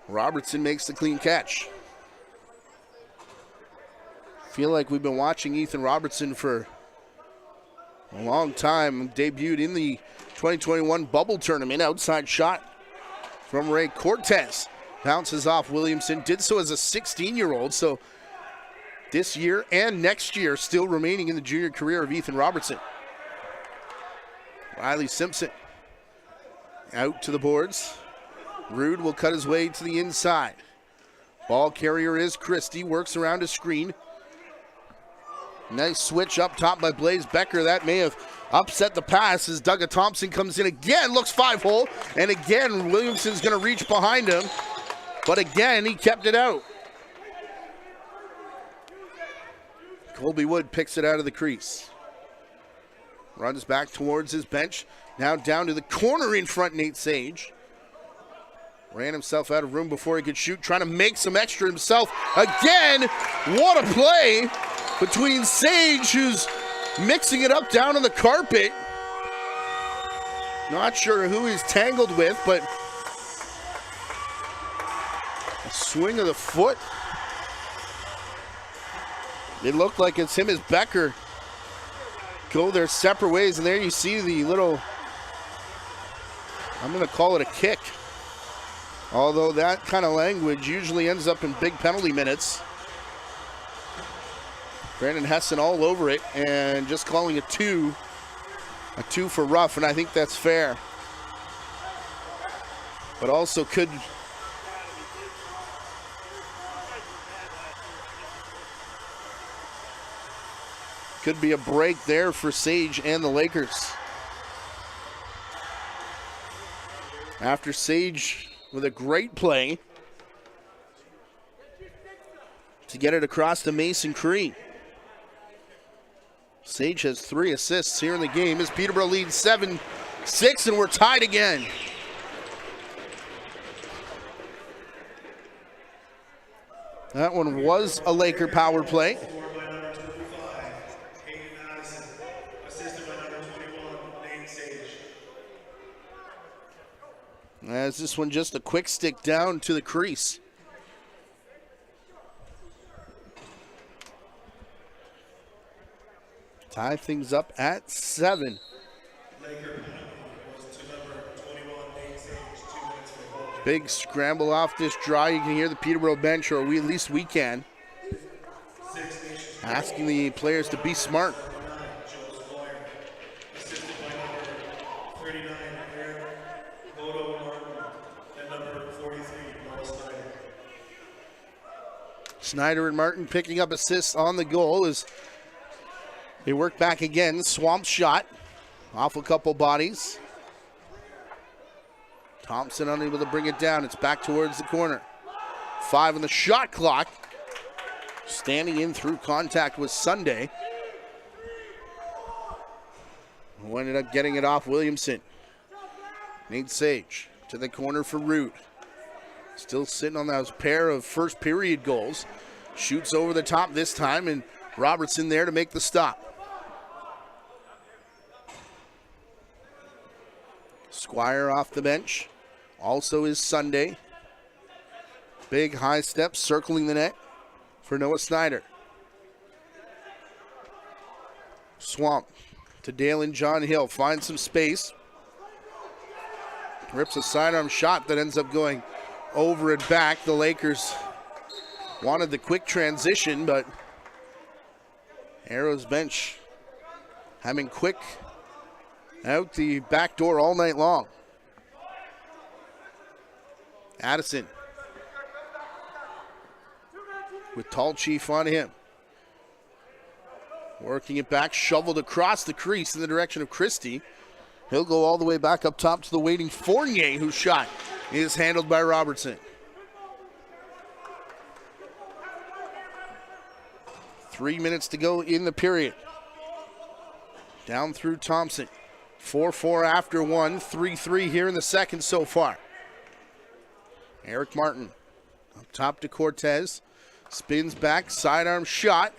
Robertson makes the clean catch. Feel like we've been watching Ethan Robertson for a long time. Debuted in the 2021 bubble tournament. Outside shot from Ray Cortez. Bounces off Williamson. Did so as a 16-year-old, so this year and next year still remaining in the junior career of Ethan Robertson. Riley Simpson out to the boards. Rude will cut his way to the inside. Ball carrier is Christie, works around a screen. Nice switch up top by Blaze Becker. That may have upset the pass as Douglas Thompson comes in again, looks 5-hole, and again Williamson's going to reach behind him, but again he kept it out. Colby Wood picks it out of the crease. Runs back towards his bench. Now down to the corner in front, Nate Sage. Ran himself out of room before he could shoot, trying to make some extra himself. Again, what a play between Sage, who's mixing it up down on the carpet, Not sure who he's tangled with, but a swing of the foot. It looked like it's him as Becker go their separate ways, and there you see the little, I'm going to call it a kick. Although that kind of language usually ends up in big penalty minutes. Brandon Hessen all over it and just calling a two for rough, and I think that's fair. But also could be a break there for Sage and the Lakers. After Sage with a great play to get it across to Mason Cree. Sage has 3 assists here in the game as Peterborough leads 7-6, and we're tied again. That one was a Laker power play. As this one just a quick stick down to the crease. Tie things up at 7. Big scramble off this draw. You can hear the Peterborough bench, or at least we can, asking the players to be smart. Snyder and Martin picking up assists on the goal as they work back again. Swamp shot off a couple bodies. Thompson unable to bring it down. It's back towards the corner. 5 on the shot clock. Standing in through contact with Sunday. Who ended up getting it off Williamson. Nate Sage to the corner for Root. Still sitting on those pair of first period goals. Shoots over the top this time, and Robertson there to make the stop. Squire off the bench. Also is Sunday. Big high step circling the net for Noah Snyder. Swamp to Dalen John Hill. Finds some space. Rips a sidearm shot that ends up going over and back. The Lakers wanted the quick transition, but Arrow's bench having quick out the back door all night long. Addison with Tall Chief on him. Working it back, shoveled across the crease in the direction of Christie. He'll go all the way back up top to the waiting Fournier, whose shot is handled by Robertson. 3 minutes to go in the period. Down through Thompson. 4-4 after 1, 3-3 here in the second so far. Eric Martin up top to Cortez. Spins back, sidearm shot.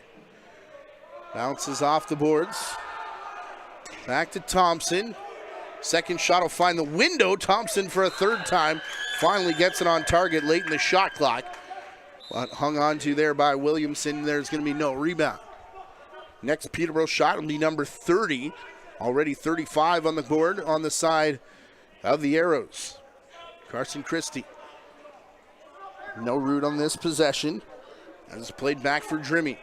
Bounces off the boards. Back to Thompson. Second shot will find the window. Thompson for a third time. Finally gets it on target late in the shot clock. But hung on to there by Williamson. There's going to be no rebound. Next Peterborough shot will be number 30. Already 35 on the board on the side of the Arrows. Carson Christie. No root on this possession. As played back for Drimmy.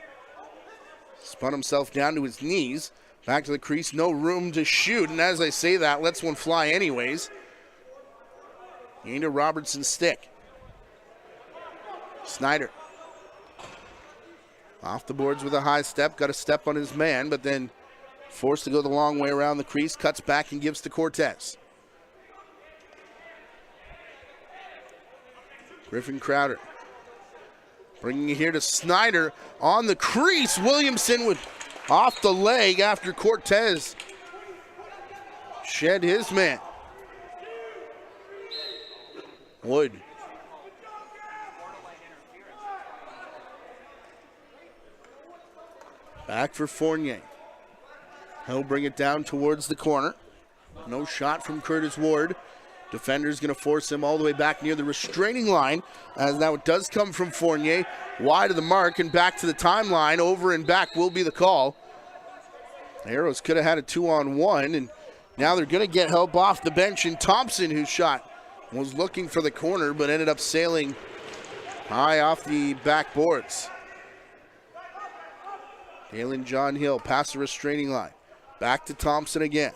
Spun himself down to his knees. Back to the crease, no room to shoot. And as I say that, lets one fly anyways. Into Robertson's stick. Snyder. Off the boards with a high step. Got a step on his man, but then forced to go the long way around the crease. Cuts back and gives to Cortez. Griffin Crowder. Bringing it here to Snyder on the crease. Williamson with off the leg after Cortez shed his man. Wood. Back for Fournier. He'll bring it down towards the corner. No shot from Curtis Ward. Defender's going to force him all the way back near the restraining line, as now it does come from Fournier. Wide of the mark and back to the timeline. Over and back will be the call. The Arrows could have had a 2-on-1, and now they're going to get help off the bench. And Thompson, whose shot was looking for the corner but ended up sailing high off the backboards. Dalen John Hill past the restraining line. Back to Thompson again.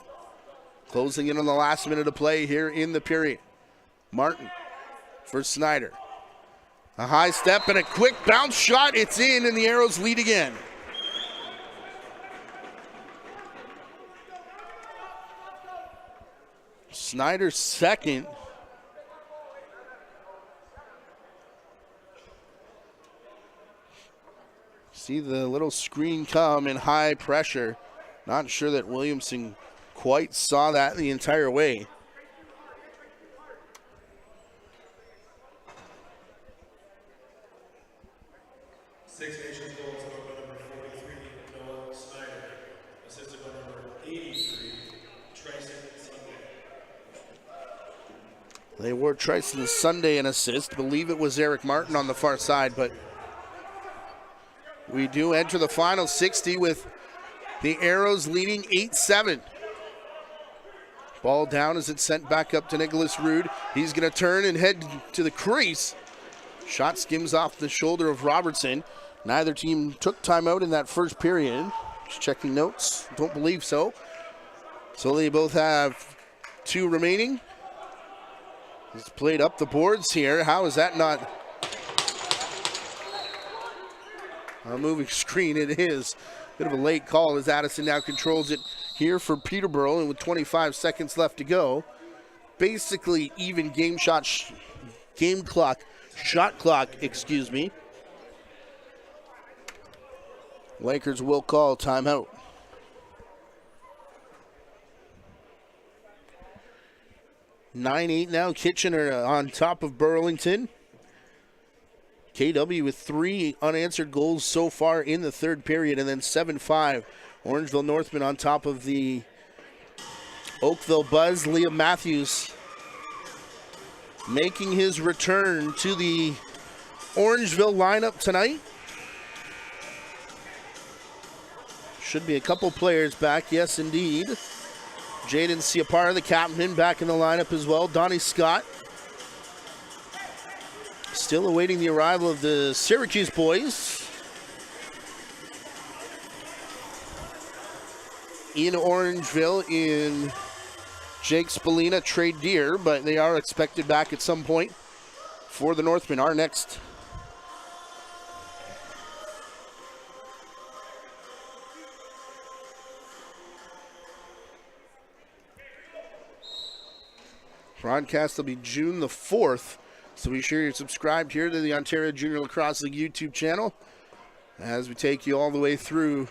Closing in on the last minute of play here in the period. Martin for Snyder. A high step and a quick bounce shot. It's in, and the Arrows lead again. Snyder's second. See the little screen come in high pressure. Not sure that Williamson quite saw that the entire way. Six Nations goals by number 43, Noah Snyder. Assisted by number 83, Tryson Sunday. They wore Tryson Sunday an assist. Believe it was Eric Martin on the far side, but we do enter the final 60 with the Arrows leading 8-7. Ball down as it's sent back up to Nicholas Rude. He's going to turn and head to the crease. Shot skims off the shoulder of Robertson. Neither team took timeout in that first period. Just checking notes. Don't believe so. So they both have 2 remaining. He's played up the boards here. How is that not a moving screen? It is. Bit of a late call as Addison now controls it here for Peterborough, and with 25 seconds left to go. Basically even shot clock, excuse me. Lakers will call timeout. 9-8 now. Kitchener on top of Burlington. KW with 3 unanswered goals so far in the third period, and then 7-5. Orangeville Northman on top of the Oakville Buzz. Liam Matthews making his return to the Orangeville lineup tonight. Should be a couple players back, yes indeed. Jaden Siapara, the captain, back in the lineup as well. Donnie Scott still awaiting the arrival of the Syracuse boys. In Orangeville in Jake Spallina, Trey Deer, but they are expected back at some point for the Northmen. Our next broadcast will be June the 4th, so be sure you're subscribed here to the Ontario Junior Lacrosse League YouTube channel as we take you all the way through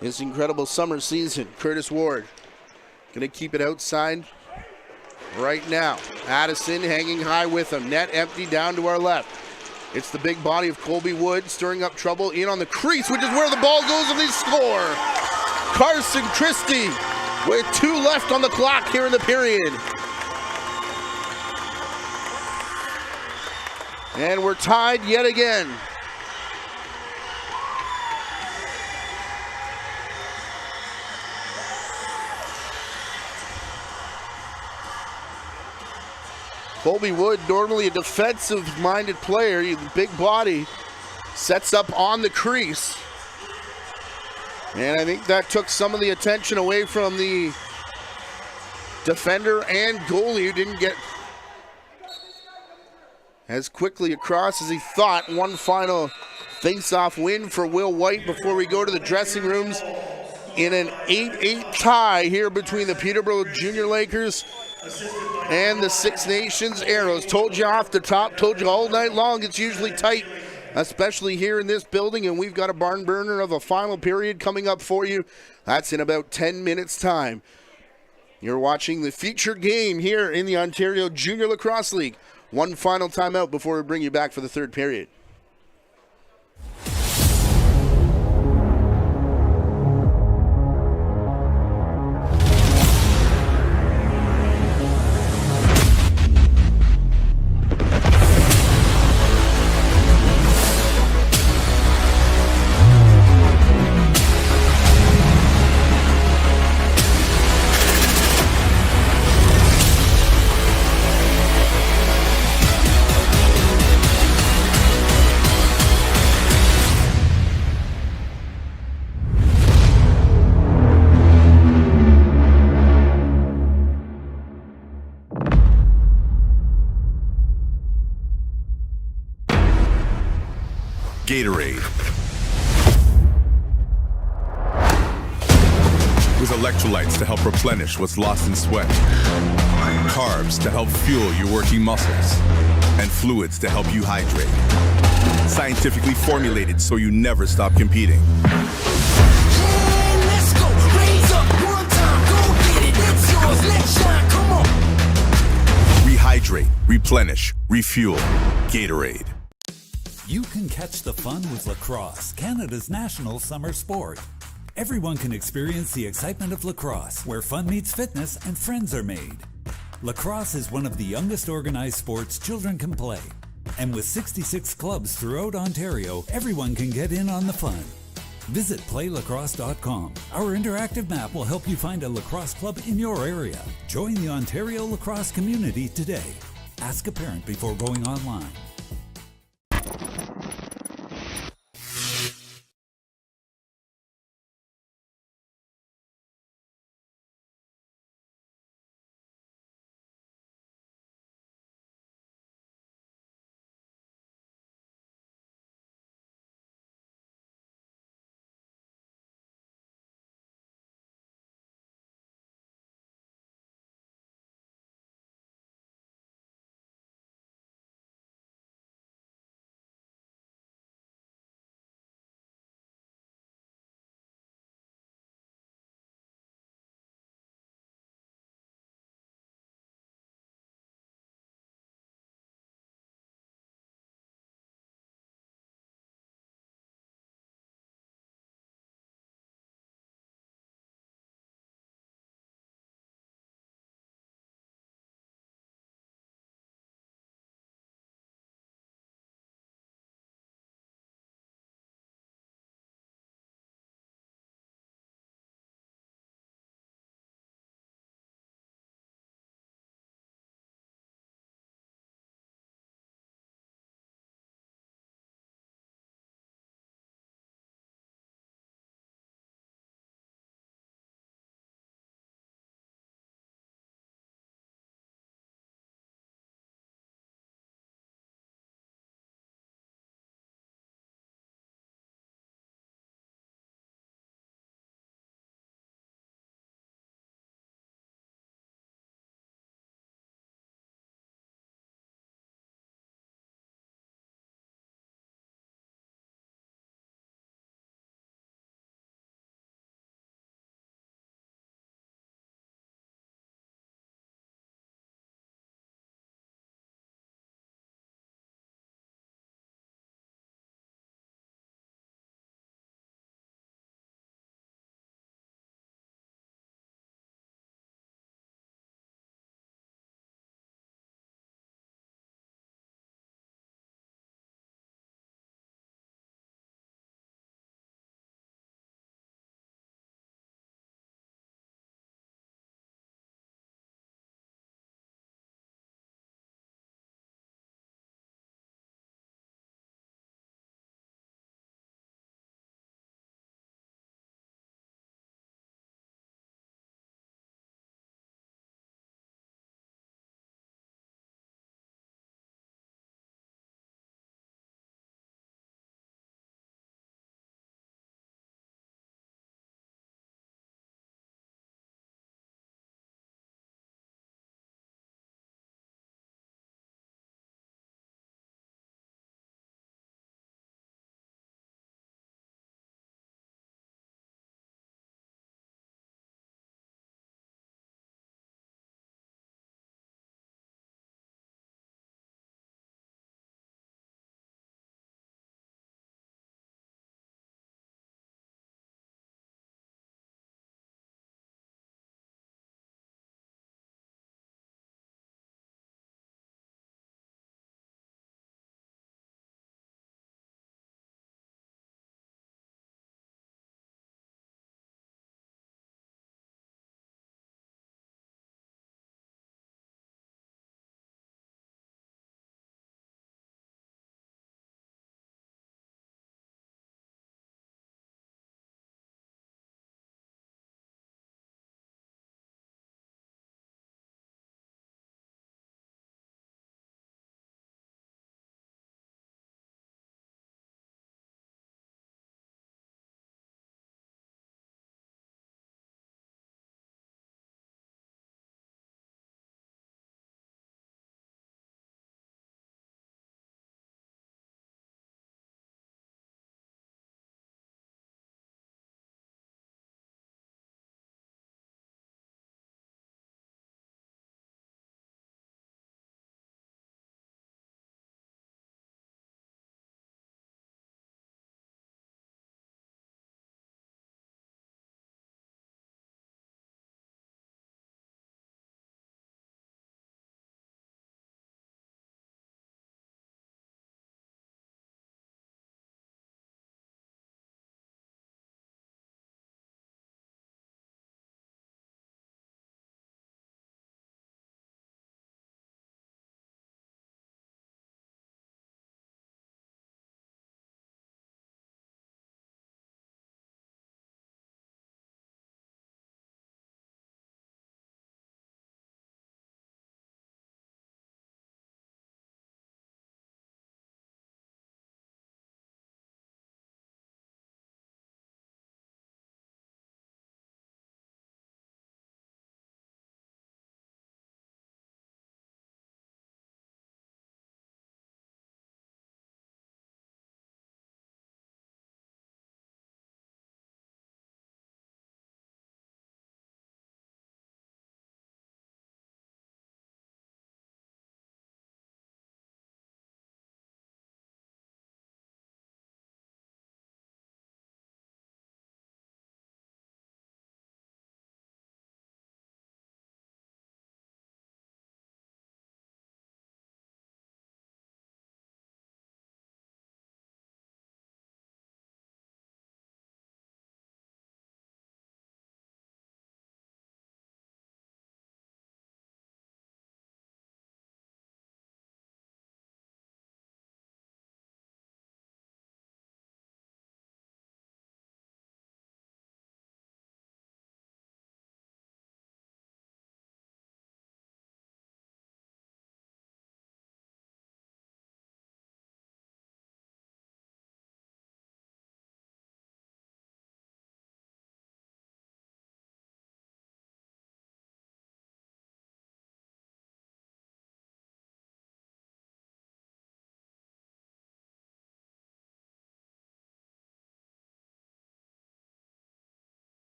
this incredible summer season. Curtis Ward gonna keep it outside right now. Addison hanging high with him. Net empty down to our left. It's the big body of Colby Wood stirring up trouble in on the crease, which is where the ball goes and they score. Carson Christie with 2 left on the clock here in the period. And we're tied yet again. Colby Wood, normally a defensive-minded player, the big body, sets up on the crease. And I think that took some of the attention away from the defender and goalie, who didn't get as quickly across as he thought. One final face-off win for Will White before we go to the dressing rooms in an 8-8 tie here between the Peterborough Junior Lakers and the Six Nations Arrows. Told you off the top, told you all night long, it's usually tight, especially here in this building, and we've got a barn burner of a final period coming up for you. That's in about 10 minutes time. You're watching the featured game here in the Ontario Junior Lacrosse League. One final timeout before we bring you back for the third period. Gatorade. With electrolytes to help replenish what's lost in sweat, carbs to help fuel your working muscles, and fluids to help you hydrate. Scientifically formulated so you never stop competing. Let's go, raise up one time, go get it, it's yours, let's shine, come on. Rehydrate, replenish, refuel. Gatorade. You can catch the fun with lacrosse, Canada's national summer sport. Everyone can experience the excitement of lacrosse, where fun meets fitness and friends are made. Lacrosse is one of the youngest organized sports children can play. And with 66 clubs throughout Ontario, everyone can get in on the fun. Visit playlacrosse.com. Our interactive map will help you find a lacrosse club in your area. Join the Ontario lacrosse community today. Ask a parent before going online.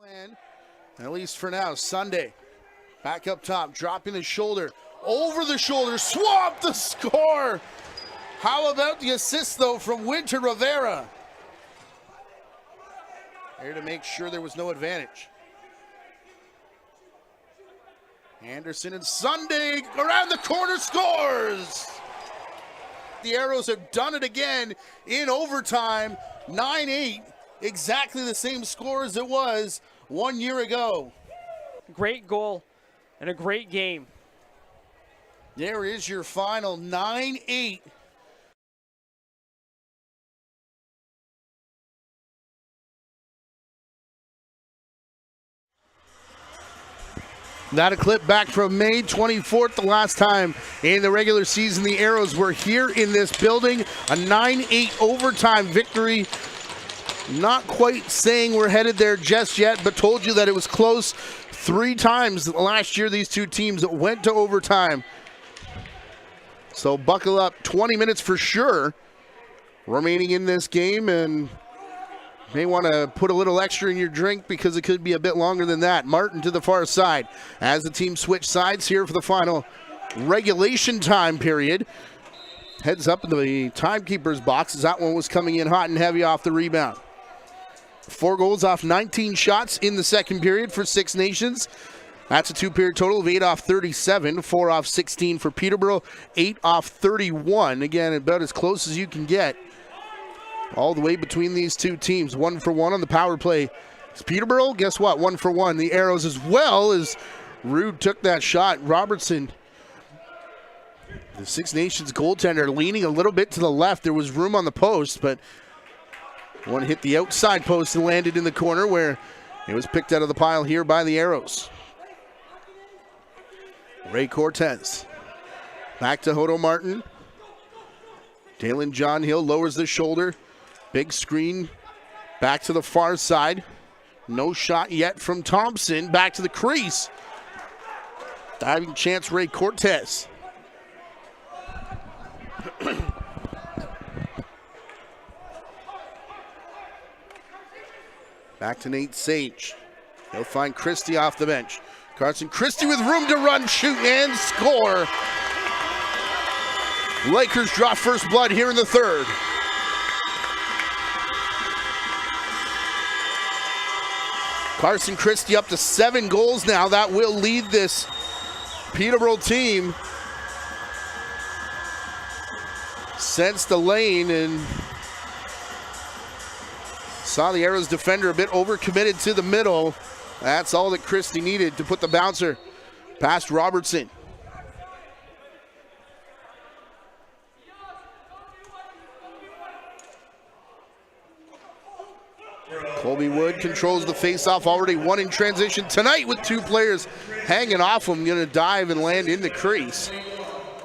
plan, at least for now. Sunday back up top, dropping the shoulder, over the shoulder, swamp the score. How about the assist though from Winter Rivera? There to make sure there was no advantage. Anderson and Sunday around the corner scores. The Arrows have done it again in overtime, 9-8, exactly the same score as it was 1 year ago. Great goal and a great game. There is your final, 9-8. That a clip back from May 24th, the last time in the regular season the Arrows were here in this building. A 9-8 overtime victory. Not quite saying we're headed there just yet, but told you that it was close 3 times last year these two teams went to overtime. So buckle up, 20 minutes for sure remaining in this game, and may want to put a little extra in your drink because it could be a bit longer than that. Martin to the far side as the team switch sides here for the final regulation time period. Heads up in the timekeeper's box as that one was coming in hot and heavy off the rebound. 4 goals off 19 shots in the second period for Six Nations. That's a 2-period total of 8 off 37, 4 off 16 for Peterborough, 8 off 31. Again, about as close as you can get. All the way between these two teams, 1 for 1 on the power play. It's Peterborough, guess what? 1 for 1. The Arrows as well as Rude took that shot. Robertson, the Six Nations goaltender, leaning a little bit to the left. There was room on the post, but one hit the outside post and landed in the corner where it was picked out of the pile here by the Arrows. Ray Cortez. Back to Hodo Martin. Dalen John Hill lowers the shoulder. Big screen back to the far side. No shot yet from Thompson. Back to the crease. Diving chance, Ray Cortez. Back to Nate Sage. He'll find Christie off the bench. Carson Christie with room to run, shoot, and score. Lakers draw first blood here in the third. Carson Christie up to 7 goals now. That will lead this Peterborough team. Sensed the lane and saw the Arrows defender a bit overcommitted to the middle. That's all that Christie needed to put the bouncer past Robertson. Colby Wood controls the faceoff, already 1 in transition tonight with 2 players hanging off him, going to dive and land in the crease.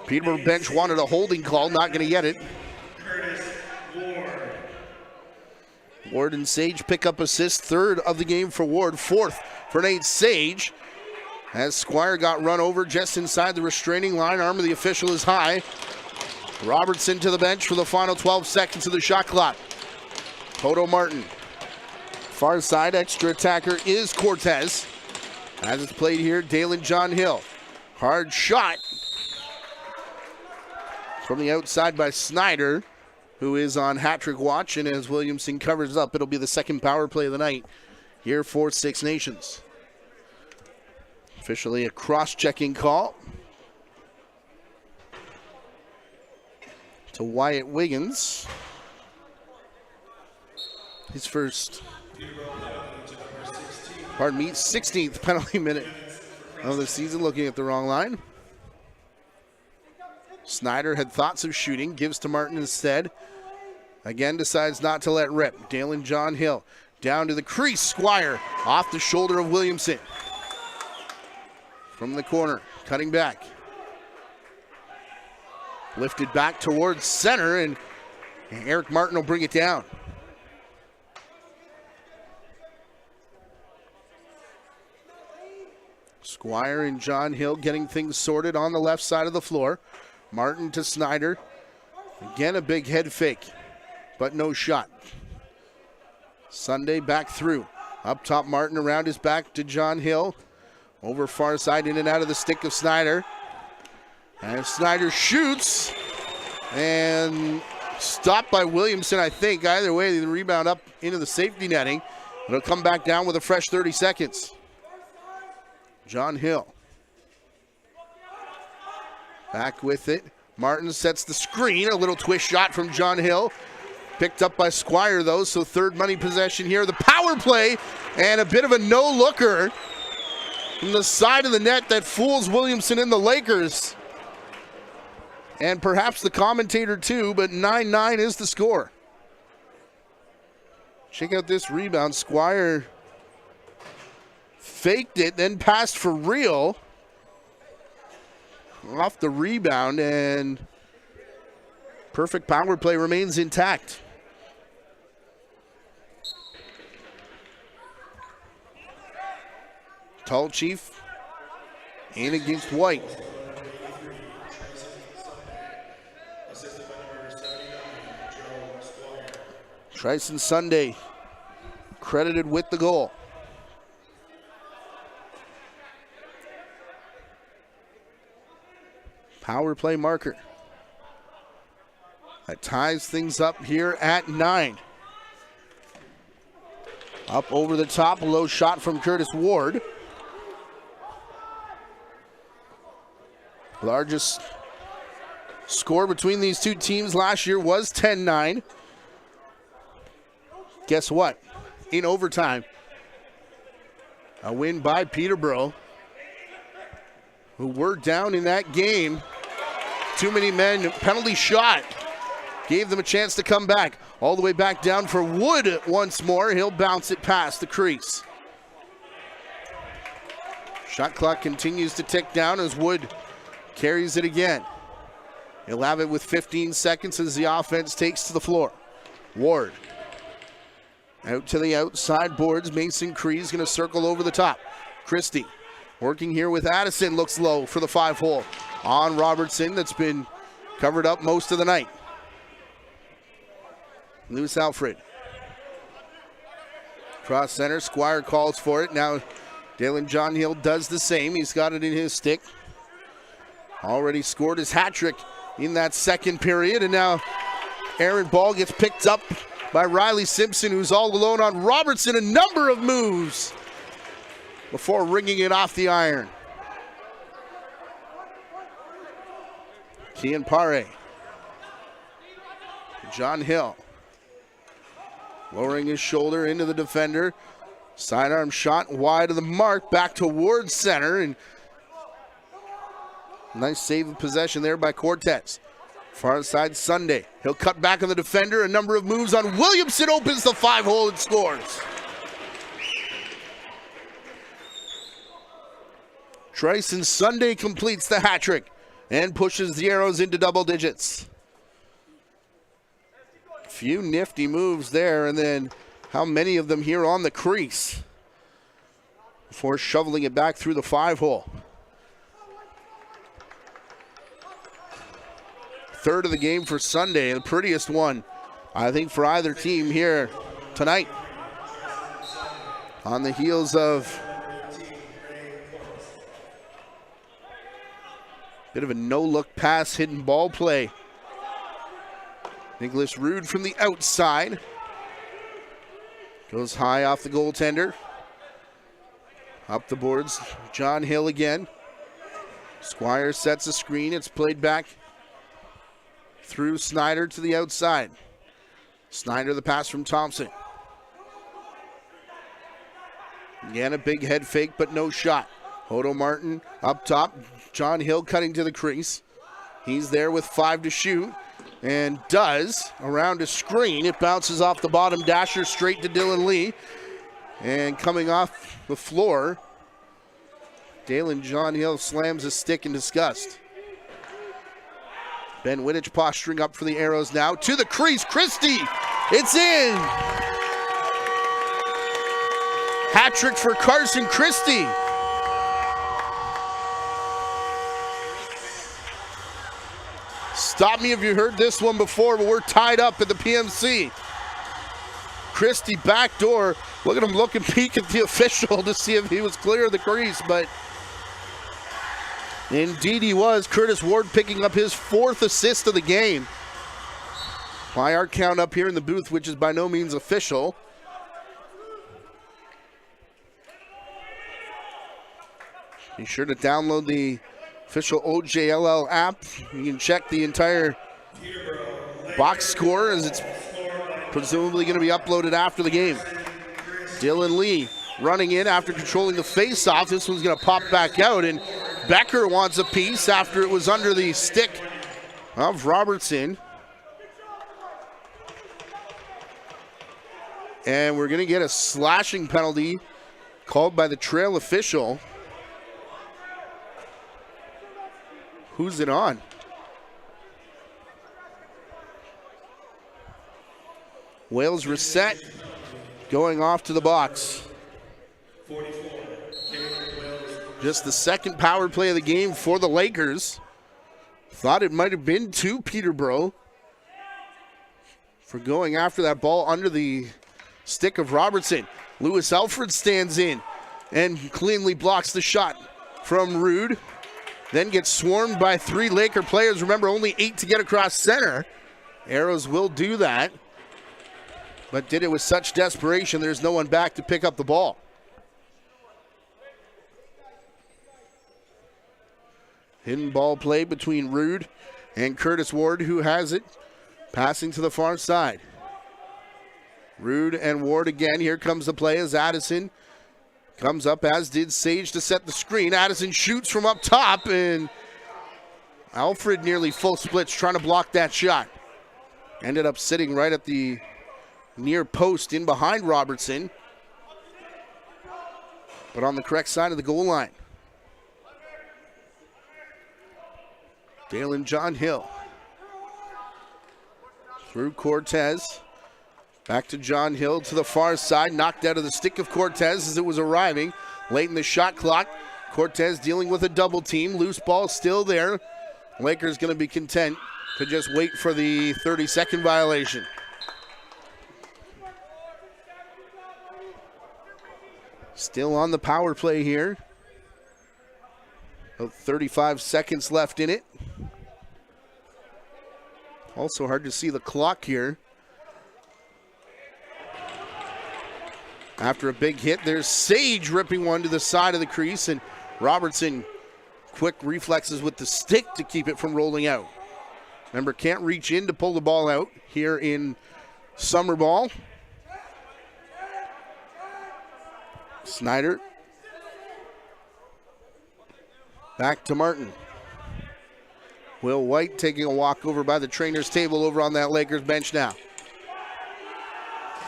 Peterborough bench wanted a holding call, not going to get it. Ward and Sage pick up assist, 3rd of the game for Ward, 4th for Nate Sage. As Squire got run over just inside the restraining line, arm of the official is high. Robertson to the bench for the final 12 seconds of the shot clock. Hodo Martin. Far side, extra attacker is Cortez. As it's played here, Dalen John Hill. Hard shot from the outside by Snyder, who is on hat-trick watch, and as Williamson covers up, it'll be the second power play of the night here for Six Nations. Officially a cross-checking call to Wyatt Wiggins. His first, 16th penalty minute of the season, looking at the wrong line. Snyder had thoughts of shooting, gives to Martin instead. Again, decides not to let rip. Dalen John Hill down to the crease. Squire off the shoulder of Williamson. From the corner, cutting back. Lifted back towards center, and Eric Martin will bring it down. Squire and John Hill getting things sorted on the left side of the floor. Martin to Snyder. Again, a big head fake, but no shot. Sunday back through. Up top, Martin around his back to John Hill. Over far side, in and out of the stick of Snyder. And Snyder shoots. And stopped by Williamson, I think. Either way, the rebound up into the safety netting. It'll come back down with a fresh 30 seconds. John Hill. Back with it. Martin sets the screen. A little twist shot from John Hill. Picked up by Squire, though, so third money possession here. The power play and a bit of a no-looker from the side of the net that fools Williamson and the Lakers. And perhaps the commentator, too, but 9-9 is the score. Check out this rebound. Squire faked it, then passed for real. Off the rebound, and perfect power play remains intact. Tall Chief in against White. Tryson Sunday credited with the goal. Power play marker. That ties things up here at 9. Up over the top, a low shot from Curtis Ward. Largest score between these two teams last year was 10-9. Guess what? In overtime, a win by Peterborough, who were down in that game. Too many men, penalty shot. Gave them a chance to come back. All the way back down for Wood once more. He'll bounce it past the crease. Shot clock continues to tick down as Wood carries it again. He'll have it with 15 seconds as the offense takes to the floor. Ward. Out to the outside boards. Mason Cree's going to circle over the top. Christie working here with Addison. Looks low for the 5-hole. On Robertson, that's been covered up most of the night. Loose Alfred. Cross center. Squire calls for it. Now Dalen John Hill does the same. He's got it in his stick. Already scored his hat trick in that second period. And now errant ball gets picked up by Riley Simpson, who's all alone on Robertson. A number of moves before ringing it off the iron. Kian Pare. John Hill. Lowering his shoulder into the defender. Sidearm shot wide of the mark. Back towards center. And nice save of possession there by Cortez. Far side Sunday. He'll cut back on the defender. A number of moves on Williamson. Opens the 5-hole and scores. Tryson Sunday completes the hat trick and pushes the Arrows into double digits. Few nifty moves there, and then how many of them here on the crease before shoveling it back through the 5-hole. Third of the game for Sunday, the prettiest one, I think, for either team here tonight. On the heels of bit of a no-look pass, hidden ball play. Nicholas Rude from the outside. Goes high off the goaltender. Up the boards, John Hill again. Squire sets a screen. It's played back through Snyder to the outside. Snyder the pass from Thompson. Again, a big head fake, but no shot. Hodo Martin up top. John Hill cutting to the crease. He's there with 5 to shoot. And does around a screen. It bounces off the bottom dasher straight to Dylan Lee. And coming off the floor, Dalen John Hill slams a stick in disgust. Ben Wittich posturing up for the Arrows now. To the crease, Christie. It's in. Hat trick for Carson Christie. Stop me if you heard this one before, but we're tied up at the PMC. Christie backdoor. Look at him look and peek at the official to see if he was clear of the crease, but indeed he was. Curtis Ward picking up his 4th assist of the game. By our count up here in the booth, which is by no means official. Be sure to download the official OJLL app. You can check the entire box score as it's presumably going to be uploaded after the game. Dylan Lee running in after controlling the face-off. This one's going to pop back out, and Becker wants a piece after it was under the stick of Robertson. And we're going to get a slashing penalty called by the trail official. Who's it on? Wales reset, going off to the box. Just the 2nd power play of the game for the Lakers. Thought it might have been to Peterborough for going after that ball under the stick of Robertson. Lewis Alfred stands in and cleanly blocks the shot from Rude. Then gets swarmed by 3 Laker players. Remember, only 8 to get across center. Arrows will do that, but did it with such desperation, there's no one back to pick up the ball. Hidden ball play between Rude and Curtis Ward, who has it. Passing to the far side. Rude and Ward again. Here comes the play as Addison comes up, as did Sage, to set the screen. Addison shoots from up top, and Alfred nearly full splits trying to block that shot. Ended up sitting right at the near post in behind Robertson, but on the correct side of the goal line. Dalen John Hill. Through Cortez. Back to John Hill to the far side. Knocked out of the stick of Cortez as it was arriving. Late in the shot clock. Cortez dealing with a double team. Loose ball still there. Lakers going to be content to just wait for the 30-second violation. Still on the power play here. About 35 seconds left in it. Also hard to see the clock here. After a big hit, there's Sage ripping one to the side of the crease, and Robertson quick reflexes with the stick to keep it from rolling out. Remember, can't reach in to pull the ball out here in summer ball. Snyder. Back to Martin. Will White taking a walk over by the trainer's table over on that Lakers bench now.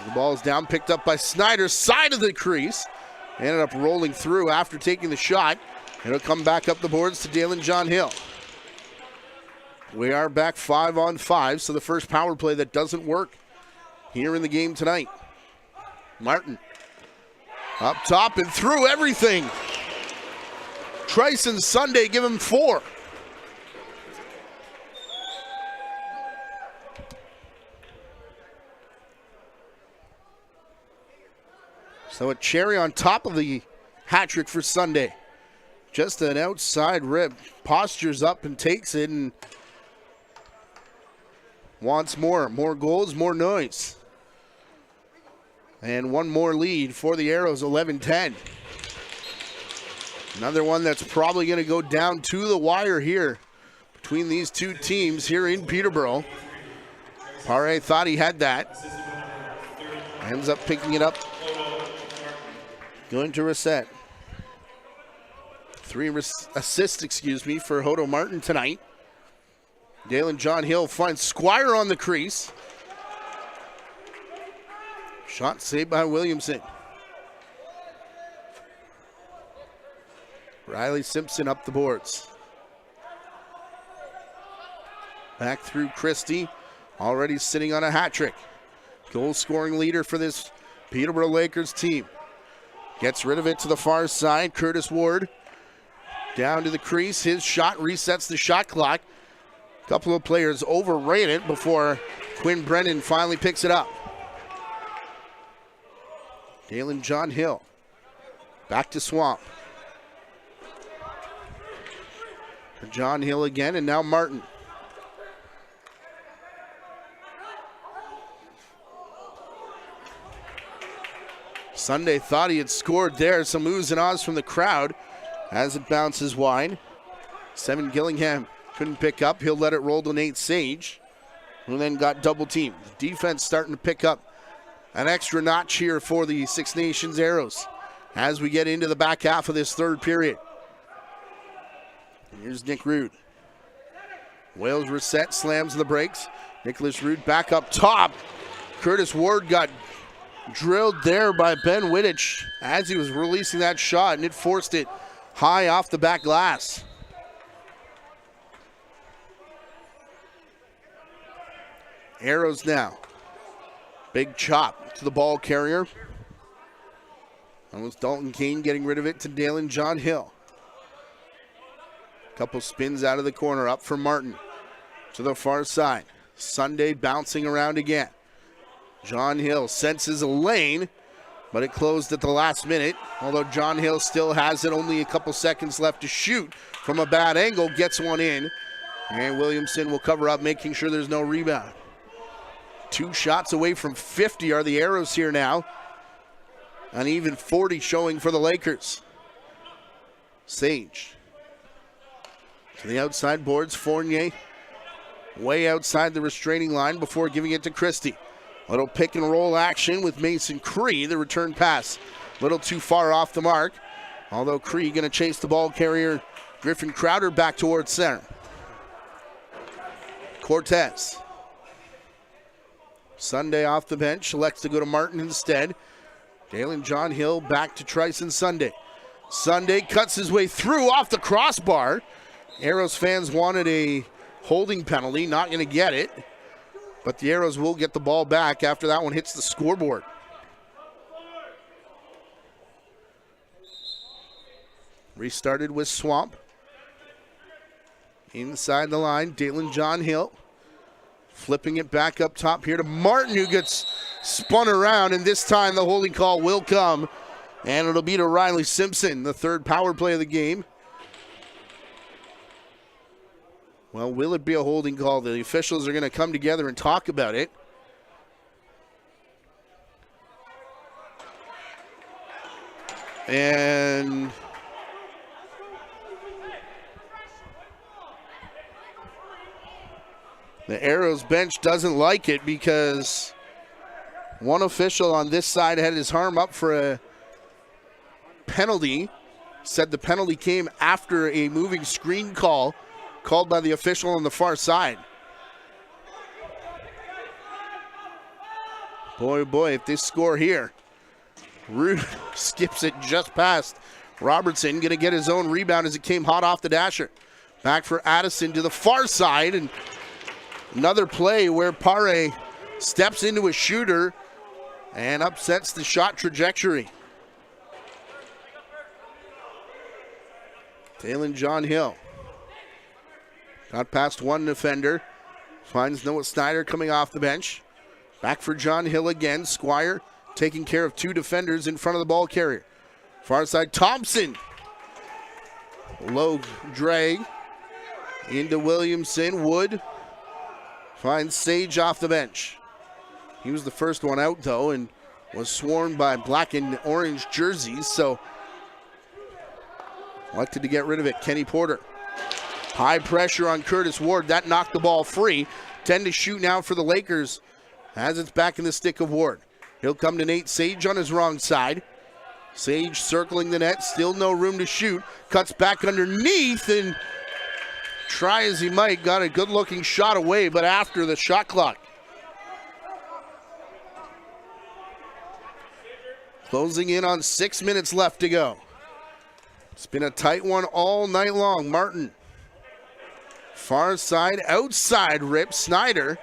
The ball is down, picked up by Snyder, side of the crease. Ended up rolling through after taking the shot. It'll come back up the boards to Dalen John Hill. We are back 5-on-5, so the first power play that doesn't work here in the game tonight. Martin up top and through everything. Trice and Sunday give him 4. So a cherry on top of the hat trick for Sunday. Just an outside rip. Postures up and takes it and wants more. More goals, more noise. And one more lead for the Arrows, 11-10. Another one that's probably going to go down to the wire here between these two teams here in Peterborough. Pare thought he had that. Ends up picking it up. Going to reset. 3 assists, for Hodo Martin tonight. Dalen John Hill finds Squire on the crease. Shot saved by Williamson. Riley Simpson up the boards. Back through Christie. Already sitting on a hat trick. Goal scoring leader for this Peterborough Lakers team. Gets rid of it to the far side. Curtis Ward down to the crease. His shot resets the shot clock. A couple of players overran it before Quinn Brennan finally picks it up. Dalen John Hill. Back to Swamp. John Hill again, and now Martin. Sunday thought he had scored there. Some oohs and ahs from the crowd as it bounces wide. 7 Gillingham couldn't pick up. He'll let it roll to Nate Sage, who then got double teamed. Defense starting to pick up an extra notch here for the Six Nations Arrows as we get into the back half of this third period. Here's Nick Rude. Wales reset, slams the brakes. Nicholas Rude back up top. Curtis Ward got drilled there by Ben Wittich as he was releasing that shot, and it forced it high off the back glass. Arrows now. Big chop to the ball carrier. That was Dalton Kane getting rid of it to Dalen John Hill. Couple spins out of the corner, up for Martin to the far side. Sunday bouncing around again. John Hill senses a lane, but it closed at the last minute. Although John Hill still has it, only a couple seconds left to shoot from a bad angle, gets one in. And Williamson will cover up, making sure there's no rebound. 2 shots away from 50 are the Arrows here now. An even 40 showing for the Lakers. Sage to the outside boards. Fournier way outside the restraining line before giving it to Christie. Little pick and roll action with Mason Cree. The return pass a little too far off the mark. Although Cree going to chase the ball carrier Griffin Crowder back towards center. Cortez. Sunday off the bench, elects to go to Martin instead. Dalen John Hill back to Trice and Sunday. Sunday cuts his way through off the crossbar. Arrows fans wanted a holding penalty, not going to get it. But the Arrows will get the ball back after that one hits the scoreboard. Restarted with Swamp. Inside the line, Dalen John Hill. Flipping it back up top here to Martin, who gets spun around, and this time the holding call will come. And it'll be to Riley Simpson, the third power play of the game. Well, will it be a holding call? The officials are going to come together and talk about it. And the Arrows bench doesn't like it because one official on this side had his arm up for a penalty. Said the penalty came after a moving screen call called by the official on the far side. Boy, oh boy, if they score here. Rude skips it just past Robertson. Going to get his own rebound as it came hot off the dasher. Back for Addison to the far side. And another play where Pare steps into a shooter and upsets the shot trajectory. Dalen John Hill got past one defender. Finds Noah Snyder coming off the bench. Back for John Hill again. Squire taking care of 2 defenders in front of the ball carrier. Far side, Thompson. Low drag into Williamson. Wood finds Sage off the bench. He was the first one out, though, and was sworn by black and orange jerseys, so elected to get rid of it. Kenny Porter. High pressure on Curtis Ward. That knocked the ball free. 10 to shoot now for the Lakers as it's back in the stick of Ward. He'll come to Nate Sage on his wrong side. Sage circling the net. Still no room to shoot. Cuts back underneath and try as he might. Got a good-looking shot away, but after the shot clock. Closing in on 6 minutes left to go. It's been a tight one all night long. Martin. Far side, outside rip. Snyder.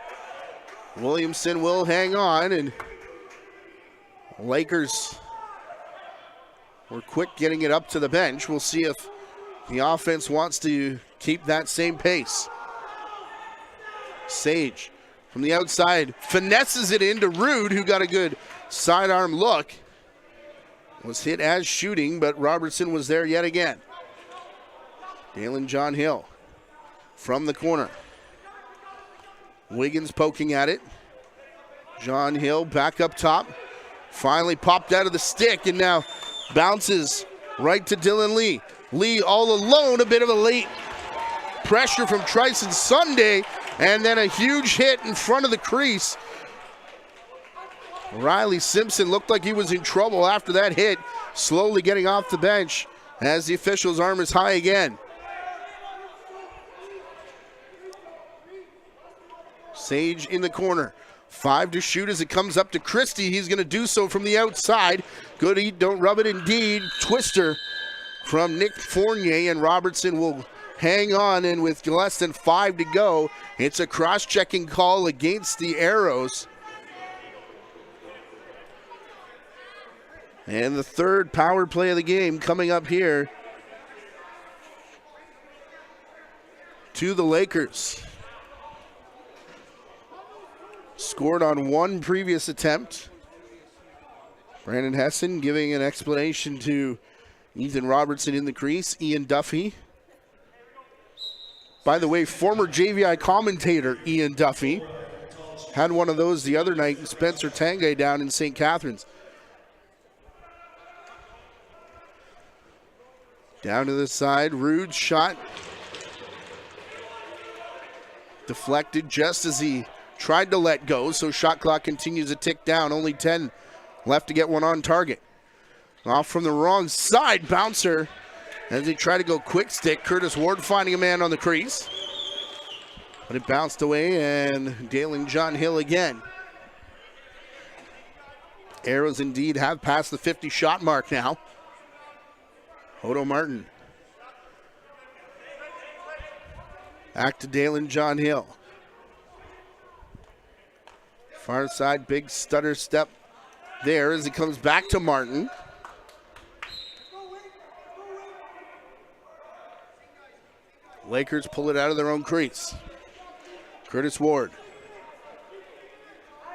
Williamson will hang on, and Lakers were quick getting it up to the bench. We'll see if the offense wants to keep that same pace. Sage from the outside finesses it into Rude, who got a good sidearm look. was hit as shooting, but Robertson was there yet again. Dalen John Hill from the corner. Wiggins poking at it. John Hill back up top. Finally popped out of the stick and now bounces right to Dylan Lee. Lee all alone, a bit of a late pressure from Tryson Sunday, and then a huge hit in front of the crease. Riley Simpson looked like he was in trouble after that hit, slowly getting off the bench as the official's arm is high again. Sage in the corner. 5 to shoot as it comes up to Christie. He's going to do so from the outside. Good eat, don't rub it indeed. Twister from Nick Fournier, and Robertson will hang on, and with less than 5 to go, it's a cross-checking call against the Arrows. And the third power play of the game coming up here to the Lakers. Scored on one previous attempt. Brandon Hessen giving an explanation to Ethan Robertson in the crease. Ian Duffy. By the way, former JVI commentator Ian Duffy had one of those the other night in Spencer Tangay down in St. Catharines. Down to the side, Rude's shot deflected just as he tried to let go, so shot clock continues to tick down. Only 10 left to get one on target. Off from the wrong side, bouncer as they try to go quick stick. Curtis Ward finding a man on the crease. But it bounced away, and Dalen John Hill again. Arrows indeed have passed the 50-shot mark now. Odo Martin. Back to Dalen John Hill. Far side, big stutter step there as he comes back to Martin. Lakers pull it out of their own crease. Curtis Ward.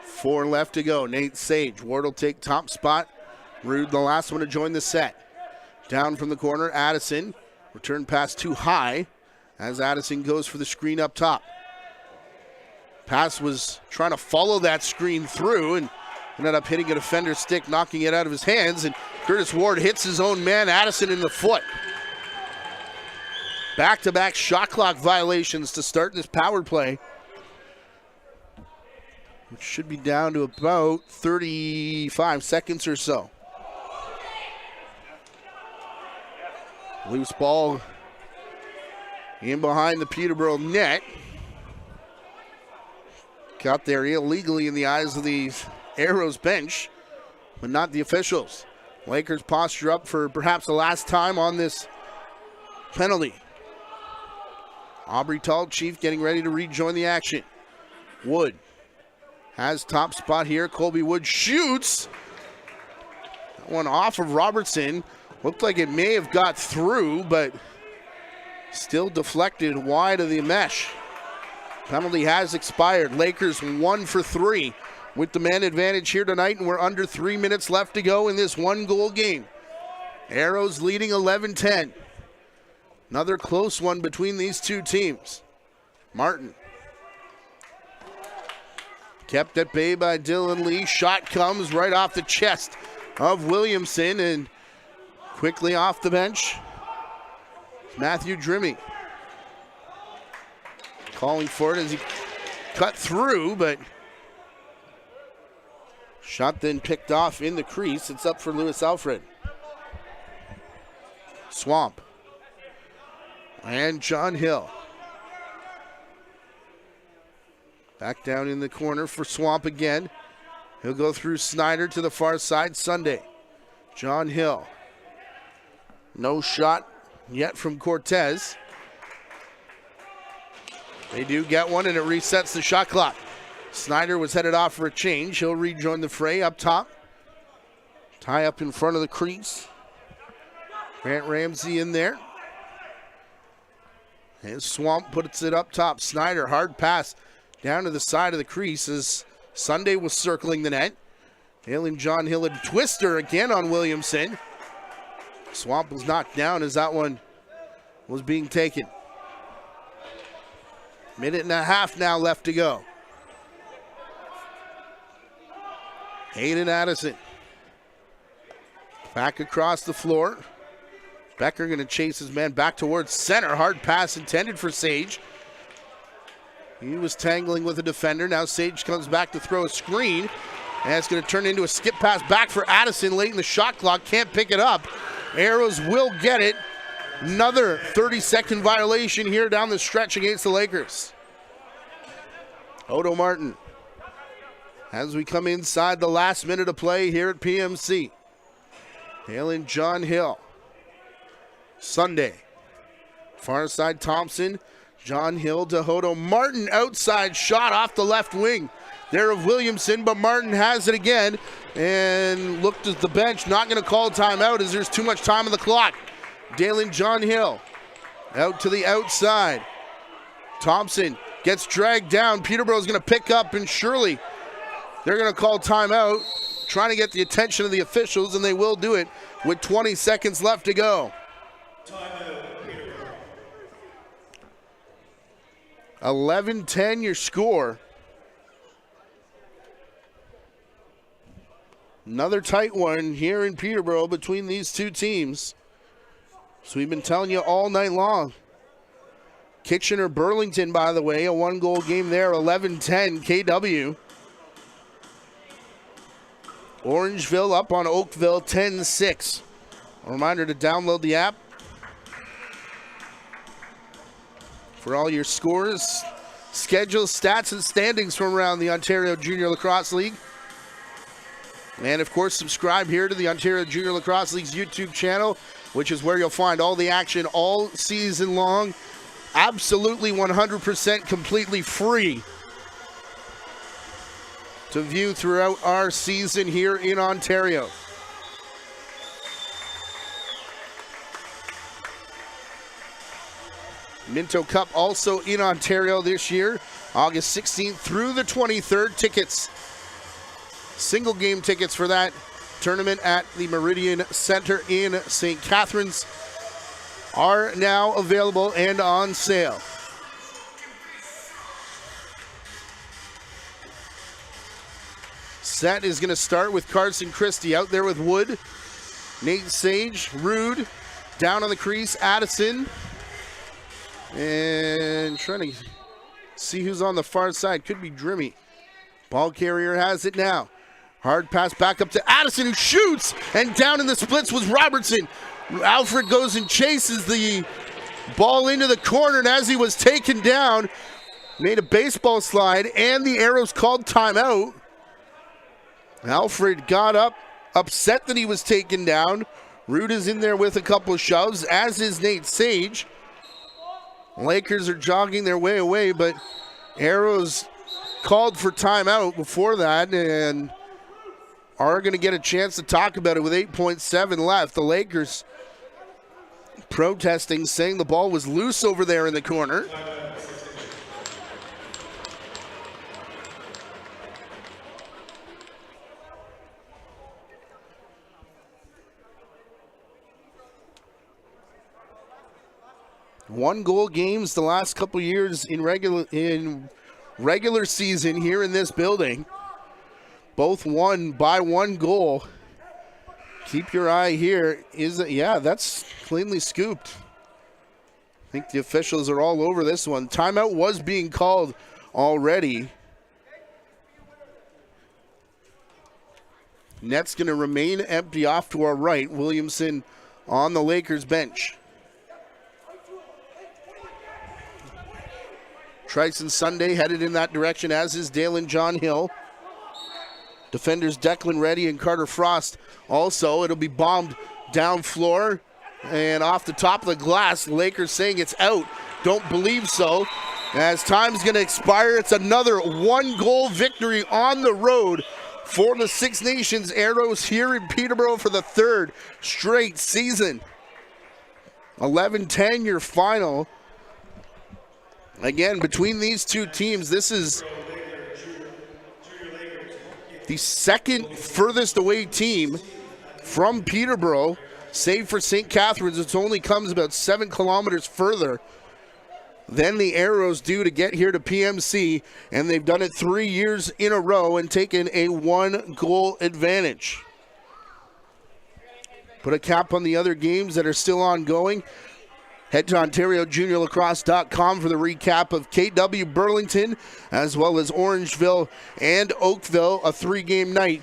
4 left to go. Nate Sage. Ward will take top spot. Rude, the last one to join the set. Down from the corner, Addison. Return pass too high as Addison goes for the screen up top. Pass was trying to follow that screen through and ended up hitting a defender's stick, knocking it out of his hands, and Curtis Ward hits his own man, Addison, in the foot. Back-to-back shot clock violations to start this power play, which should be down to about 35 seconds or so. Loose ball in behind the Peterborough net. Got there illegally in the eyes of the Arrows bench, but not the officials. Lakers posture up for perhaps the last time on this penalty. Aubrey Tall Chief getting ready to rejoin the action. Wood has top spot here. Colby Wood shoots. That one off of Robertson. Looked like it may have got through, but still deflected wide of the mesh. Penalty has expired. Lakers 1 for 3 with the man advantage here tonight, and we're under 3 minutes left to go in this one-goal game. Arrows leading 11-10. Another close one between these two teams. Martin. Kept at bay by Dylan Lee. Shot comes right off the chest of Williamson, and quickly off the bench, Matthew Drimmy. Calling for it as he cut through, but shot then picked off in the crease. It's up for Lewis Alfred. Swamp. And John Hill. Back down in the corner for Swamp again. He'll go through Snyder to the far side. Sunday. John Hill. No shot yet from Cortez. They do get one, and it resets the shot clock. Snyder was headed off for a change. He'll rejoin the fray up top. Tie up in front of the crease. Grant Ramsey in there. And Swamp puts it up top. Snyder, hard pass down to the side of the crease as Sunday was circling the net. Hailing John Hill, a twister again on Williamson. Swamp was knocked down as that one was being taken. Minute and a half now left to go. Hayden Addison. Back across the floor. Becker going to chase his man back towards center. Hard pass intended for Sage. He was tangling with a defender. Now Sage comes back to throw a screen. And it's going to turn into a skip pass back for Addison late in the shot clock. Can't pick it up. Arrows will get it. Another 30-second violation here down the stretch against the Lakers. Odo Martin as we come inside the last minute of play here at PMC. Hailing John Hill. Sunday. Far side Thompson. John Hill to Hodo Martin. Outside shot off the left wing there of Williamson, but Martin has it again and looked at the bench. Not going to call timeout as there's too much time on the clock. Dalen John Hill out to the outside. Thompson gets dragged down. Peterborough's going to pick up, and surely they're going to call timeout, trying to get the attention of the officials, and they will do it with 20 seconds left to go. 11-10 your score. Another tight one here in Peterborough between these two teams. So we've been telling you all night long. Kitchener-Burlington, by the way, a one-goal game there, 11-10 KW. Orangeville up on Oakville, 10-6. A reminder to download the app for all your scores, schedules, stats, and standings from around the Ontario Junior Lacrosse League. And, of course, subscribe here to the Ontario Junior Lacrosse League's YouTube channel, which is where you'll find all the action all season long. Absolutely 100% completely free to view throughout our season here in Ontario. Minto Cup also in Ontario this year, August 16th through the 23rd. Tickets, single game tickets for that tournament at the Meridian Center in St. Catharines are now available and on sale. Set is going to start with Carson Christie out there with Wood, Nate Sage, Rude, down on the crease, Addison, and trying to see who's on the far side. Could be Drimmy. Ball carrier has it now. Hard pass back up to Addison, who shoots, and down in the splits was Robertson. Alfred goes and chases the ball into the corner, and as he was taken down, made a baseball slide, and the Arrows called timeout. Alfred got up, upset that he was taken down. Rude is in there with a couple of shoves, as is Nate Sage. Lakers are jogging their way away, but Arrows called for timeout before that and are going to get a chance to talk about it with 8.7 left. The Lakers protesting, saying the ball was loose over there in the corner. One-goal games the last couple years in regular season here in this building. Both won by one goal. Keep your eye here. Yeah, that's cleanly scooped. I think the officials are all over this one. Timeout was being called already. Net's going to remain empty off to our right. Williamson on the Lakers bench. Trice Sunday headed in that direction, as is Dalen John Hill. Defenders Declan Reddy and Carter Frost also. It'll be bombed down floor and off the top of the glass. Lakers saying it's out. Don't believe so. As time's going to expire, it's another one-goal victory on the road for the Six Nations Arrows here in Peterborough for the third straight season. 11-10 your final. Again, between these two teams, this is the second furthest away team from Peterborough, save for St. Catharines, which only comes about 7 kilometers further than the Arrows do to get here to PMC, and they've done it 3 years in a row and taken a 1-goal advantage. Put a cap on the other games that are still ongoing. Head to OntarioJuniorLacrosse.com for the recap of KW Burlington, as well as Orangeville and Oakville, a 3-game night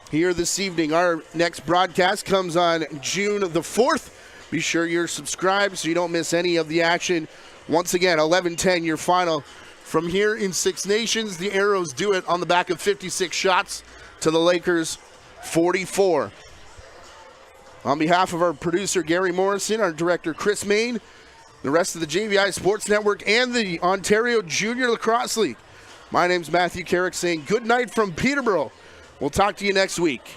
here this evening. Our next broadcast comes on June the 4th. Be sure you're subscribed so you don't miss any of the action. Once again, 11-10 your final. From here in Six Nations, the Arrows do it on the back of 56 shots to the Lakers 44. On behalf of our producer, Gary Morrison, our director, Chris Main, the rest of the JVI Sports Network, and the Ontario Junior Lacrosse League, my name's Matthew Carrick saying good night from Peterborough. We'll talk to you next week.